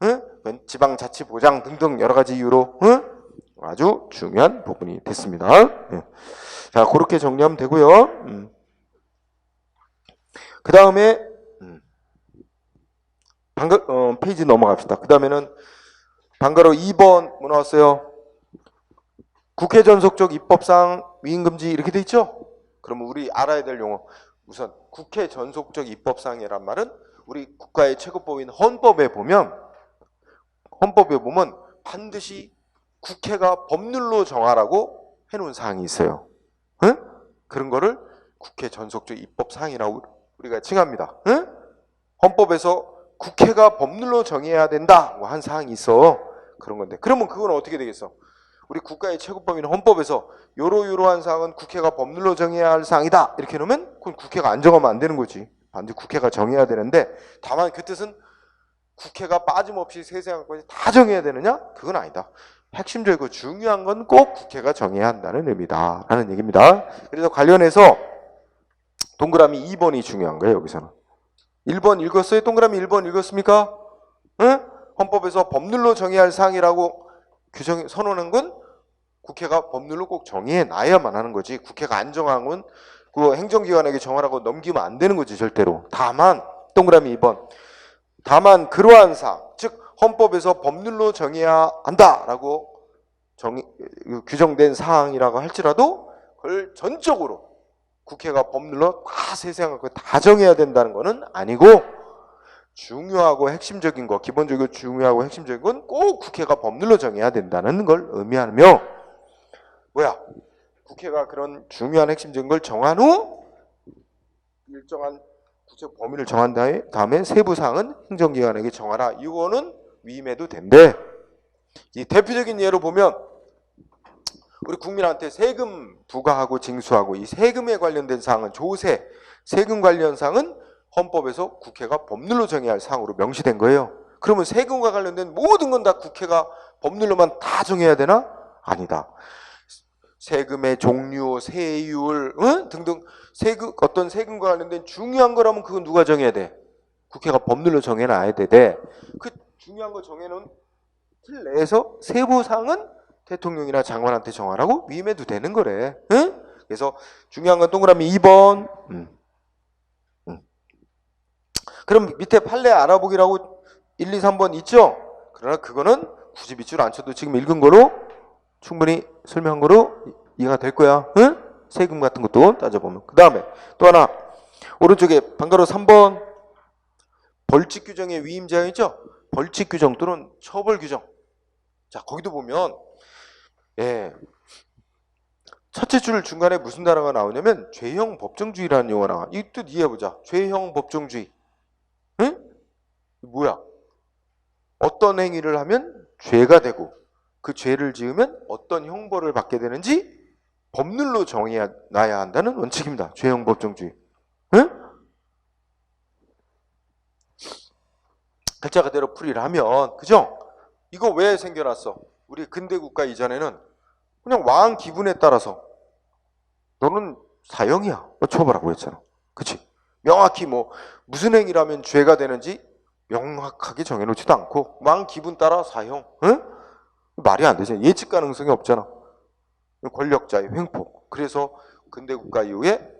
응? 지방자치보장 등등 여러 가지 이유로 아주 중요한 부분이 됐습니다. 자, 그렇게 정리하면 되고요. 그 다음에 페이지 넘어갑시다. 그 다음에는 방과로 2번 뭐 나왔어요? 국회 전속적 입법상 위임금지 이렇게 돼 있죠? 그러면 우리 알아야 될 용어 우선 국회 전속적 입법상이란 말은 우리 국가의 최고법인 헌법에 보면 반드시 국회가 법률로 정하라고 해놓은 사항이 있어요. 응? 그런 거를 국회 전속적 입법사항이라고 우리가 칭합니다. 응? 헌법에서 국회가 법률로 정해야 된다 한 사항이 있어. 그런 건데 그러면 그건 어떻게 되겠어? 우리 국가의 최고법인 헌법에서 요러요러한 사항은 국회가 법률로 정해야 할 사항이다 이렇게 놓으면 그건 국회가 안 정하면 안 되는 거지. 반드시 국회가 정해야 되는데 다만 그 뜻은 국회가 빠짐없이 세세한 것까지 다 정해야 되느냐? 그건 아니다. 핵심적이고 중요한 건 꼭 국회가 정해야 한다는 의미다 라는 얘기입니다. 그래서 관련해서 동그라미 2번이 중요한 거예요. 여기서는 1번 읽었어요? 동그라미 1번 읽었습니까? 응? 헌법에서 법률로 정해야 할 사항이라고 선언한 건 국회가 법률로 꼭 정해 놔야만 하는 거지. 국회가 안 정하면 그 행정기관에게 정하라고 넘기면 안 되는 거지 절대로. 다만 동그라미 2번 다만 그러한 사항 즉 헌법에서 법률로 정해야 한다라고 규정된 사항이라고 할지라도 그걸 전적으로 국회가 법률로 다 세세한 거 다 정해야 된다는 거는 아니고 중요하고 핵심적인 거, 기본적으로 중요하고 핵심적인 건 꼭 국회가 법률로 정해야 된다는 걸 의미하며 뭐야? 국회가 그런 중요한 핵심적인 걸 정한 후 일정한 구체적 범위를 정한 다음에 세부 사항은 행정기관에게 정하라. 이거는 위임해도 된대. 이 대표적인 예로 보면 우리 국민한테 세금 부과하고 징수하고 이 세금에 관련된 사항은 조세, 세금 관련 사항은 헌법에서 국회가 법률로 정해야 할 사항으로 명시된 거예요. 그러면 세금과 관련된 모든 건 다 국회가 법률로만 다 정해야 되나? 아니다. 세금의 종류, 세율 등등 어떤 세금과 관련된 중요한 거라면 그건 누가 정해야 돼? 국회가 법률로 정해놔야 돼. 그 중요한 거 정해놓은 틀 내에서 세부 사항은 대통령이나 장관한테 정하라고 위임해도 되는 거래. 응? 그래서 중요한 건 동그라미 2번. 그럼 밑에 판례 알아보기라고 1, 2, 3번 있죠? 그러나 그거는 굳이 밑줄 안 쳐도 지금 읽은 거로 충분히 설명한 거로 이해가 될 거야. 응? 세금 같은 것도 따져보면. 그 다음에 또 하나 오른쪽에 방가로 3번 벌칙 규정의 위임 제한 있죠? 벌칙 규정 또는 처벌 규정. 자 거기도 보면 첫째 줄 중간에 무슨 단어가 나오냐면 죄형 법정주의라는 용어가 나와. 이 뜻 이해해보자. 죄형 법정주의. 응? 뭐야? 어떤 행위를 하면 죄가 되고 그 죄를 지으면 어떤 형벌을 받게 되는지 법률로 정해놔야 한다는 원칙입니다. 죄형 법정주의. 응? 글자 그대로 풀이를 하면 그죠? 이거 왜 생겨났어? 우리 근대국가 이전에는 그냥 왕 기분에 따라서 너는 사형이야. 너 처벌하고 했잖아. 그치? 명확히 뭐 무슨 행위라면 죄가 되는지 명확하게 정해놓지도 않고 왕 기분 따라 사형. 응? 말이 안 되잖아. 예측 가능성이 없잖아. 권력자의 횡포. 그래서 근대국가 이후에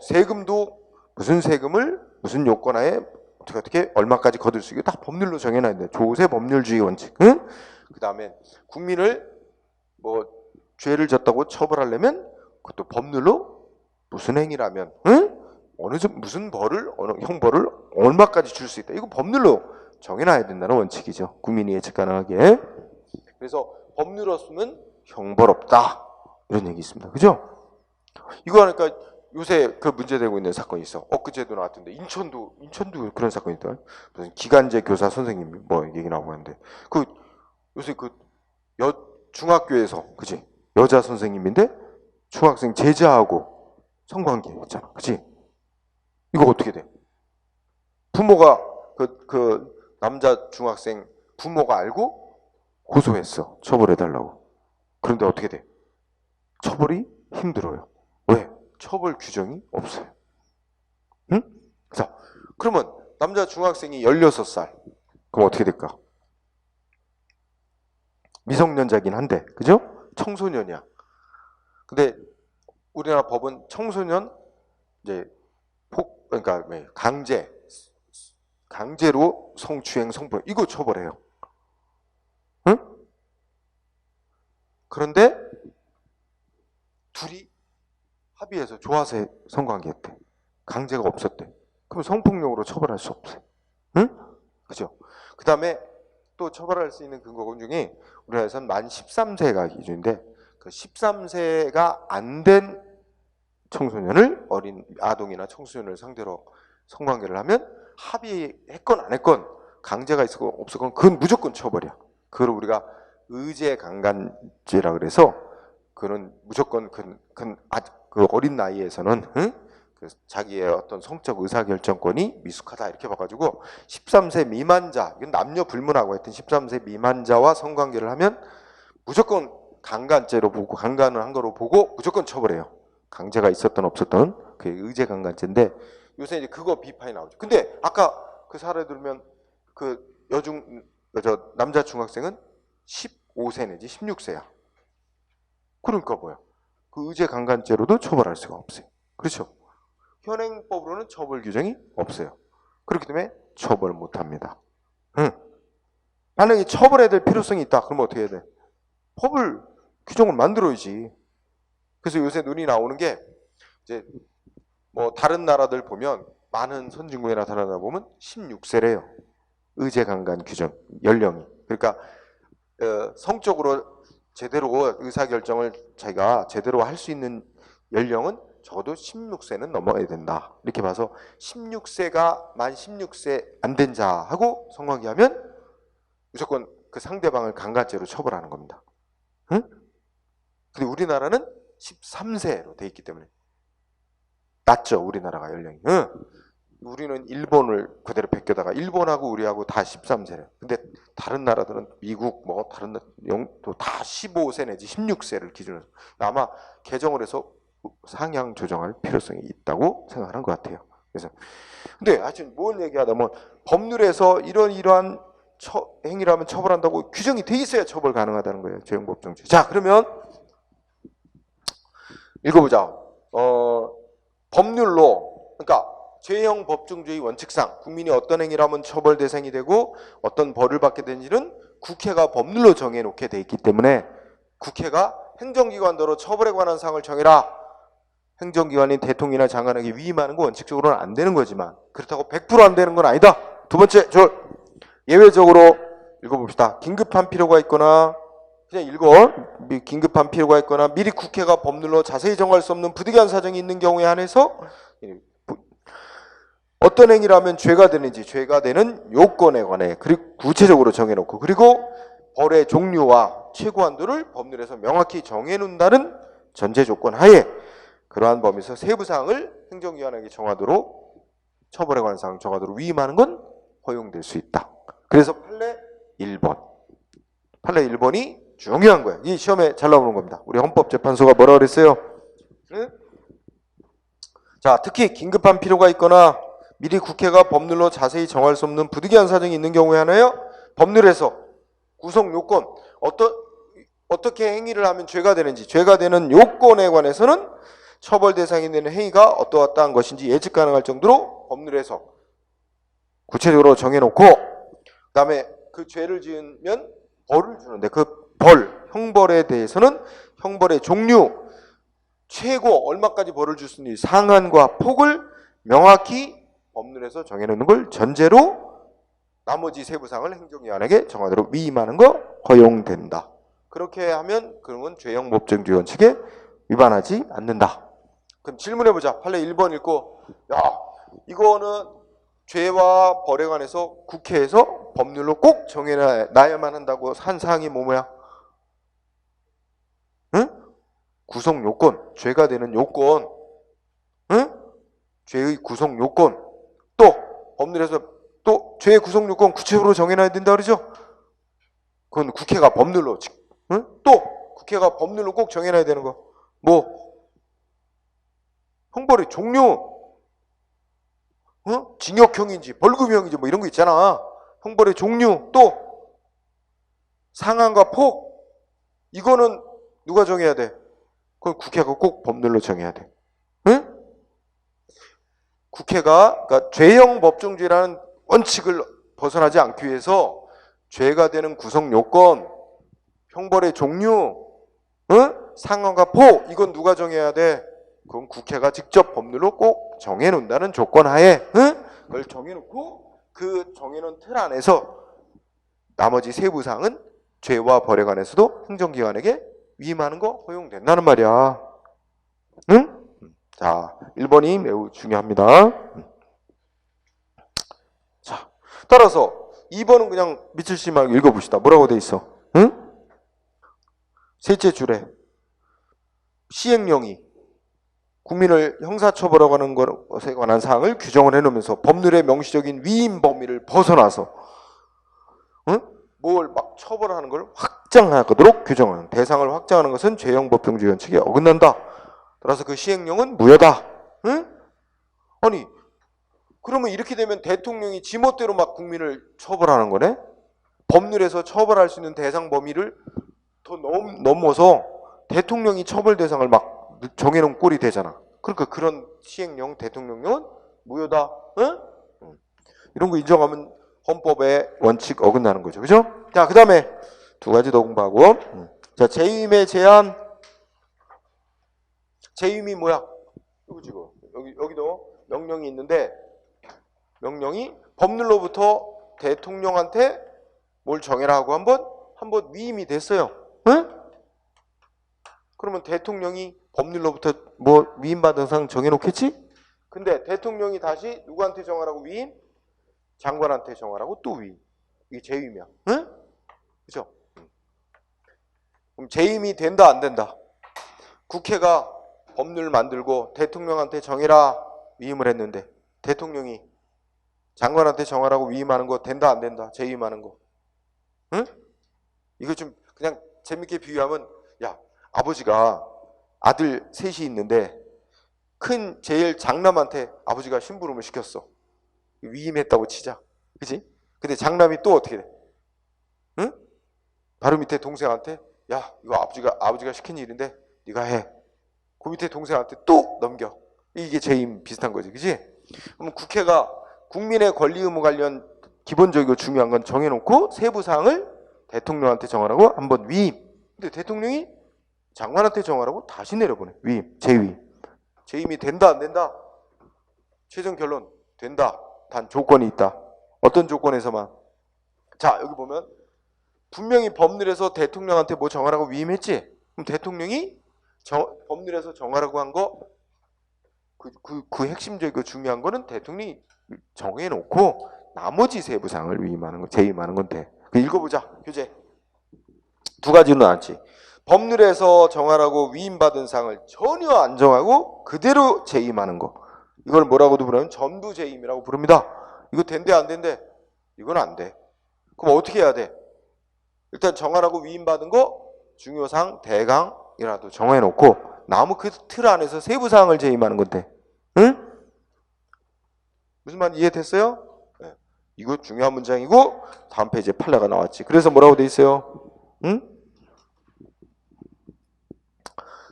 세금도 무슨 세금을 무슨 요건하에 어떻게 얼마까지 거둘 수 있게 다 법률로 정해놔야 돼. 조세 법률주의 원칙. 응? 그 다음에 국민을 뭐 죄를 졌다고 처벌하려면 그것도 법률로 무슨 행위라면 어느 정 무슨 벌을 어느 형벌을 얼마까지 줄 수 있다. 이거 법률로 정해놔야 된다는 원칙이죠. 국민이 예측 가능하게. 그래서 법률 없으면 형벌 없다. 이런 얘기 있습니다. 그죠? 이거 하니까 요새 그 문제되고 있는 사건이 있어. 엊그제도 나왔던데 인천도 그런 사건이 있다. 무슨 기간제 교사 선생님이 뭐 얘기 나오고 하는데 그 요새 그 중학교에서 그지 여자 선생님인데 중학생 제자하고 성관계 했잖아. 그치? 이거 어떻게 돼? 부모가 그 남자 중학생 부모가 알고 고소했어. 처벌해달라고. 그런데 어떻게 돼? 처벌이 힘들어요. 왜? 처벌 규정이 없어요. 응? 자, 그러면 남자 중학생이 16살. 그럼 어떻게 될까? 미성년자긴 한데, 그죠? 청소년이야. 근데 우리나라 법은 청소년 이제 그러니까 강제로 성추행 성폭력 이거 처벌해요. 응? 그런데 둘이 합의해서 좋아서 성관계했대. 강제가 없었대. 그럼 성폭력으로 처벌할 수 없어요. 응? 그죠? 그 다음에 또 처벌할 수 있는 근거 중에 우리나라에서는 만 13세가 기준인데 그 13세가 안 된 청소년을 어린 아동이나 청소년을 상대로 성관계를 하면 합의했건 안 했건 강제가 있었건 없었건 그건 무조건 처벌이야. 그걸 우리가 의제강간죄라 그래서 그는 무조건 그 어린 나이에서는 그 자기의 어떤 성적 의사결정권이 미숙하다 이렇게 봐가지고 13세 미만자 이건 남녀 불문하고 하여튼 13세 미만자와 성관계를 하면 무조건 강간죄로 보고 강간을 한 거로 보고 무조건 처벌해요. 강제가 있었던 없었던 그게 의제강간죄인데 요새 이제 그거 비판이 나오죠. 근데 아까 그 사례 들면 그 남자 중학생은 15세 내지 16세야. 그러니까 뭐야? 그 의제강간죄로도 처벌할 수가 없어요. 그렇죠? 현행법으로는 처벌 규정이 없어요. 그렇기 때문에 처벌 못합니다. 만약에 처벌해야 될 필요성이 있다. 그러면 어떻게 해야 돼? 법을 규정을 만들어야지. 그래서 요새 논의 나오는 게 이제 뭐 다른 나라들 보면 많은 선진국이나 다른 나라 보면 16세래요. 의제강간 규정 연령이. 그러니까 성적으로 제대로 의사결정을 자기가 제대로 할 수 있는 연령은 적어도 16세는 넘어야 된다. 이렇게 봐서 16세가 만 16세 안 된 자하고 성관계하면 무조건 그 상대방을 강간죄로 처벌하는 겁니다. 응? 근데 우리나라는 13세로 돼 있기 때문에 낮죠. 우리나라가 연령이. 응? 우리는 일본을 그대로 베껴다가 일본하고 우리하고 다 13세래요. 근데 다른 나라들은 미국 뭐 다른 영도 다 15세 내지 16세를 기준으로 아마 개정을 해서 상향 조정할 필요성이 있다고 생각하는 것 같아요. 그래서 근데 하여튼 뭘 얘기하다 법률에서 이러한 행위를 하면 처벌한다고 규정이 돼 있어야 처벌 가능하다는 거예요. 죄형법정죄. 자, 그러면 읽어보자. 법률로 그러니까 죄형 법정주의 원칙상 국민이 어떤 행위를 하면 처벌 대상이 되고 어떤 벌을 받게 되는지는 국회가 법률로 정해놓게 돼 있기 때문에 국회가 행정기관대로 처벌에 관한 사항을 정해라. 행정기관인 대통령이나 장관에게 위임하는 건 원칙적으로는 안 되는 거지만 그렇다고 100% 안 되는 건 아니다. 두 번째, 예외적으로 읽어봅시다. 긴급한 필요가 있거나 그냥 읽어. 긴급한 필요가 있거나 미리 국회가 법률로 자세히 정할 수 없는 부득이한 사정이 있는 경우에 한해서 어떤 행위를 하면 죄가 되는지 죄가 되는 요건에 관해 그리고 구체적으로 정해놓고 그리고 벌의 종류와 최고 한도를 법률에서 명확히 정해놓는다는 전제 조건 하에 그러한 범위에서 세부 사항을 행정기관에게 정하도록 처벌에 관한 사항 정하도록 위임하는 건 허용될 수 있다. 그래서 판례 1번. 판례 1번이 중요한 거야. 이 시험에 잘 나오는 겁니다. 우리 헌법재판소가 뭐라 그랬어요? 응? 자, 특히 긴급한 필요가 있거나 미리 국회가 법률로 자세히 정할 수 없는 부득이한 사정이 있는 경우에 하나요? 법률에서 구성 요건 어떻게 행위를 하면 죄가 되는지 죄가 되는 요건에 관해서는 처벌 대상이 되는 행위가 어떠한 것인지 예측 가능할 정도로 법률에서 구체적으로 정해놓고 그 다음에 그 죄를 지으면 벌을 주는데 그 형벌에 대해서는 형벌의 종류, 최고 얼마까지 벌을 줄 수 있는지 상한과 폭을 명확히 법률에서 정해놓는 걸 전제로 나머지 세부사항을 행정기관에게 정하도록 위임하는 거 허용된다. 그렇게 하면 그러면 죄형 법정주의 원칙에 위반하지 않는다. 그럼 질문해보자. 판례 1번 읽고 야 이거는 죄와 벌에 관해서 국회에서 법률로 꼭 정해놔야만 한다고 한 사항이 뭐야? 응? 구성 요건, 죄가 되는 요건, 응? 죄의 구성 요건, 또 법률에서 또 죄의 구성 요건 구체적으로 정해놔야 된다 그러죠? 그건 국회가 법률로, 응? 또 국회가 법률로 꼭 정해놔야 되는 거, 형벌의 종류, 징역형인지 벌금형인지 이런 거 있잖아. 형벌의 종류, 또 상한과 폭, 이거는 누가 정해야 돼? 그건 국회가 꼭 법률로 정해야 돼. 응? 국회가 그러니까 죄형 법정주의라는 원칙을 벗어나지 않기 위해서 죄가 되는 구성 요건, 형벌의 종류, 상한과 폭, 이건 누가 정해야 돼? 그건 국회가 직접 법률로 꼭 정해놓는다는 조건 하에 그걸 정해놓고 그 정해놓은 틀 안에서 나머지 세부사항은 죄와 벌에 관해서도 행정기관에게 위임하는 거 허용된다는 말이야. 응? 자, 1번이 매우 중요합니다. 자, 따라서 2번은 그냥 미칠씨 말고 읽어봅시다. 뭐라고 돼 있어? 응? 셋째 줄에 시행령이 국민을 형사처벌하고 하는 것에 관한 사항을 규정을 해놓으면서 법률의 명시적인 위임 범위를 벗어나서 뭘 막 처벌하는 걸 확장하도록 규정하는 대상을 확장하는 것은 죄형 법정주의 원칙에 어긋난다. 따라서 그 시행령은 무효다. 응? 아니 그러면 이렇게 되면 대통령이 지멋대로 막 국민을 처벌하는 거네? 법률에서 처벌할 수 있는 대상 범위를 더 넘어서 대통령이 처벌 대상을 막 정해놓은 꼴이 되잖아. 그러니까 그런 시행령, 대통령령은 무효다. 응? 이런 거 인정하면 헌법의 원칙 어긋나는 거죠. 그죠? 자, 그 다음에 두 가지 더 공부하고. 자, 재임의 제한. 재임이 뭐야? 이거 지금 여기도 명령이 있는데 명령이 법률로부터 대통령한테 뭘 정해라 하고 한번 위임이 됐어요. 응? 그러면 대통령이 법률로부터 뭐 위임받은 사항 정해놓겠지? 근데 대통령이 다시 누구한테 정하라고 위임? 장관한테 정하라고 또 위임. 이게 재임이야. 응? 그죠? 그럼 재임이 된다 안 된다? 국회가 법률 만들고 대통령한테 정해라 위임을 했는데 대통령이 장관한테 정하라고 위임하는 거 된다 안 된다? 재임하는 거. 응? 이거 좀 그냥 재밌게 비유하면 야 아버지가 아들 셋이 있는데 큰 제일 장남한테 아버지가 심부름을 시켰어. 위임했다고 치자. 그치? 근데 장남이 또 어떻게 돼? 응? 바로 밑에 동생한테 야 이거 아버지가 시킨 일인데 네가 해. 그 밑에 동생한테 또 넘겨. 이게 재임 비슷한 거지. 그치? 그럼 국회가 국민의 권리 의무 관련 기본적이고 중요한 건 정해놓고 세부 사항을 대통령한테 정하라고 한번 위임. 근데 대통령이 장관한테 정하라고 다시 내려보내. 위임, 재위임. 재임이 된다 안 된다? 최종 결론 된다. 단 조건이 있다. 어떤 조건에서만? 자 여기 보면 분명히 법률에서 대통령한테 뭐 정하라고 위임했지? 그럼 대통령이 법률에서 정하라고 한 거 그 핵심적이고 중요한 거는 대통령이 정해놓고 나머지 세부 사항을 위임하는 거, 재임하는 건데. 그 읽어보자. 교재. 두 가지는 나왔지. 법률에서 정하라고 위임받은 사항을 전혀 안 정하고 그대로 재임하는 거. 이걸 뭐라고도 부르면 전부 재임이라고 부릅니다. 이거 된대 안 된대? 이건 안 돼. 그럼 어떻게 해야 돼? 일단 정하라고 위임받은 거 중요사항 대강이라도 정해놓고 나무 그 틀 안에서 세부 사항을 재임하는 건데. 응? 무슨 말 이해됐어요? 네. 이거 중요한 문장이고 다음 페이지에 판례가 나왔지. 그래서 뭐라고 돼 있어요? 응?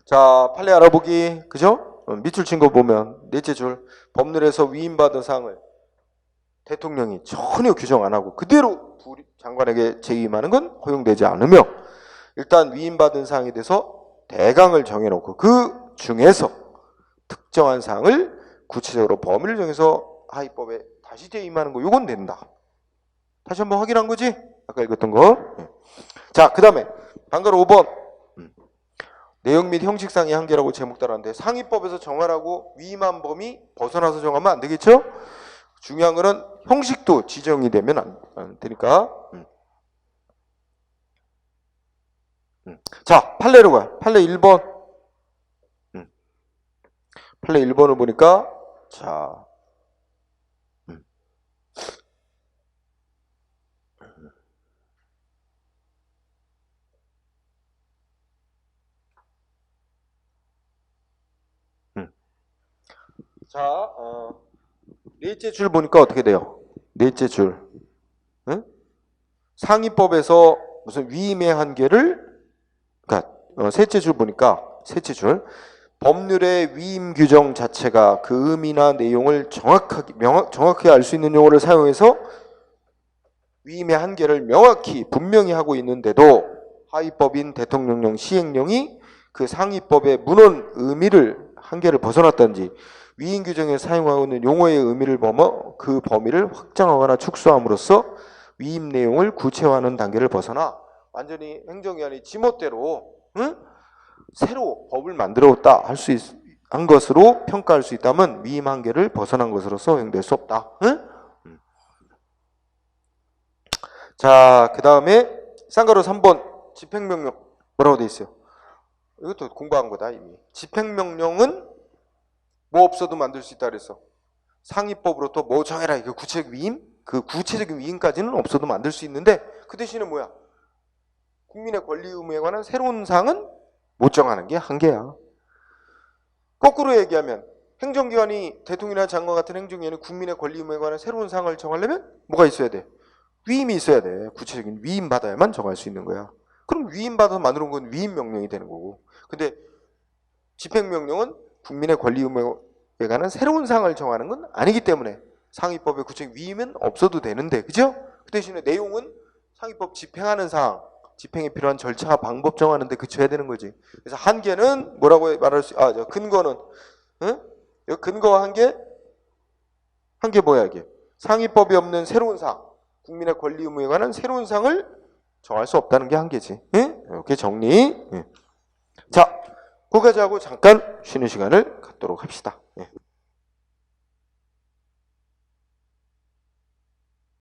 자, 판례 알아보기. 그죠? 밑줄 친 거 보면 넷째 줄 법률에서 위임받은 사항을 대통령이 전혀 규정 안 하고 그대로 장관에게 재임하는 건 허용되지 않으며 일단 위임받은 사항에 대해서 대강을 정해놓고 그 중에서 특정한 사항을 구체적으로 범위를 정해서 하위법에 다시 재임하는 거 이건 된다. 다시 한번 확인한 거지? 아까 읽었던 거. 자, 그 다음에 방가로 5번 내용 및 형식상의 한계라고 제목 달았는데 상위법에서 정하라고 위임한 범위 벗어나서 정하면 안 되겠죠? 중요한 거는 형식도 지정이 되면 안 되니까. 자, 판례로 가요. 판례 1번. 판례 1번을 보니까 자 넷째 줄 보니까 어떻게 돼요? 넷째 줄. 응? 상위법에서 무슨 위임의 한계를 그러니까 셋째 줄 보니까 셋째 줄 법률의 위임 규정 자체가 그 의미나 내용을 정확하게 알 수 있는 용어를 사용해서 위임의 한계를 명확히 분명히 하고 있는데도 하위법인 대통령령 시행령이 그 상위법의 문헌 의미를 한계를 벗어났다든지 위임 규정에 사용하고 있는 용어의 의미를 범어 그 범위를 확장하거나 축소함으로써 위임 내용을 구체화하는 단계를 벗어나 완전히 행정기관이 지멋대로 새로 법을 만들었다 한 것으로 평가할 수 있다면 위임 한계를 벗어난 것으로서 허용될 수 없다. 자, 그 다음에 쌍가로 3번 집행명령 뭐라고 돼 있어요? 이것도 공부한 거다 이미. 집행명령은 뭐 없어도 만들 수 있다 그랬어. 상위법으로부터 뭐 정해라. 그 구체적 위임? 그 구체적인 위임까지는 없어도 만들 수 있는데 그 대신에 뭐야? 국민의 권리 의무에 관한 새로운 사항은 못 정하는 게 한계야. 거꾸로 얘기하면 행정기관이 대통령이나 장관 같은 행정기관이 국민의 권리 의무에 관한 새로운 사항을 정하려면 뭐가 있어야 돼? 위임이 있어야 돼. 구체적인 위임 받아야만 정할 수 있는 거야. 그럼 위임 받아서 만들어 온 건 위임 명령이 되는 거고. 근데 집행명령은 국민의 권리 의무에 관한 새로운 사항을 정하는 건 아니기 때문에 상위법의 구체적 위임은 없어도 되는데, 그죠? 그 대신에 내용은 상위법 집행하는 사항, 집행에 필요한 절차와 방법 정하는데 그쳐야 되는 거지. 그래서 한계는 뭐라고 말할 수? 근거는 여기 근거한 게 뭐야 이게? 상위법이 없는 새로운 사항, 국민의 권리 의무에 관한 새로운 사항을 정할 수 없다는 게 한계지. 예? 이렇게 정리. 예. 자, 거기까지 하고 잠깐 쉬는 시간을 갖도록 합시다. 예.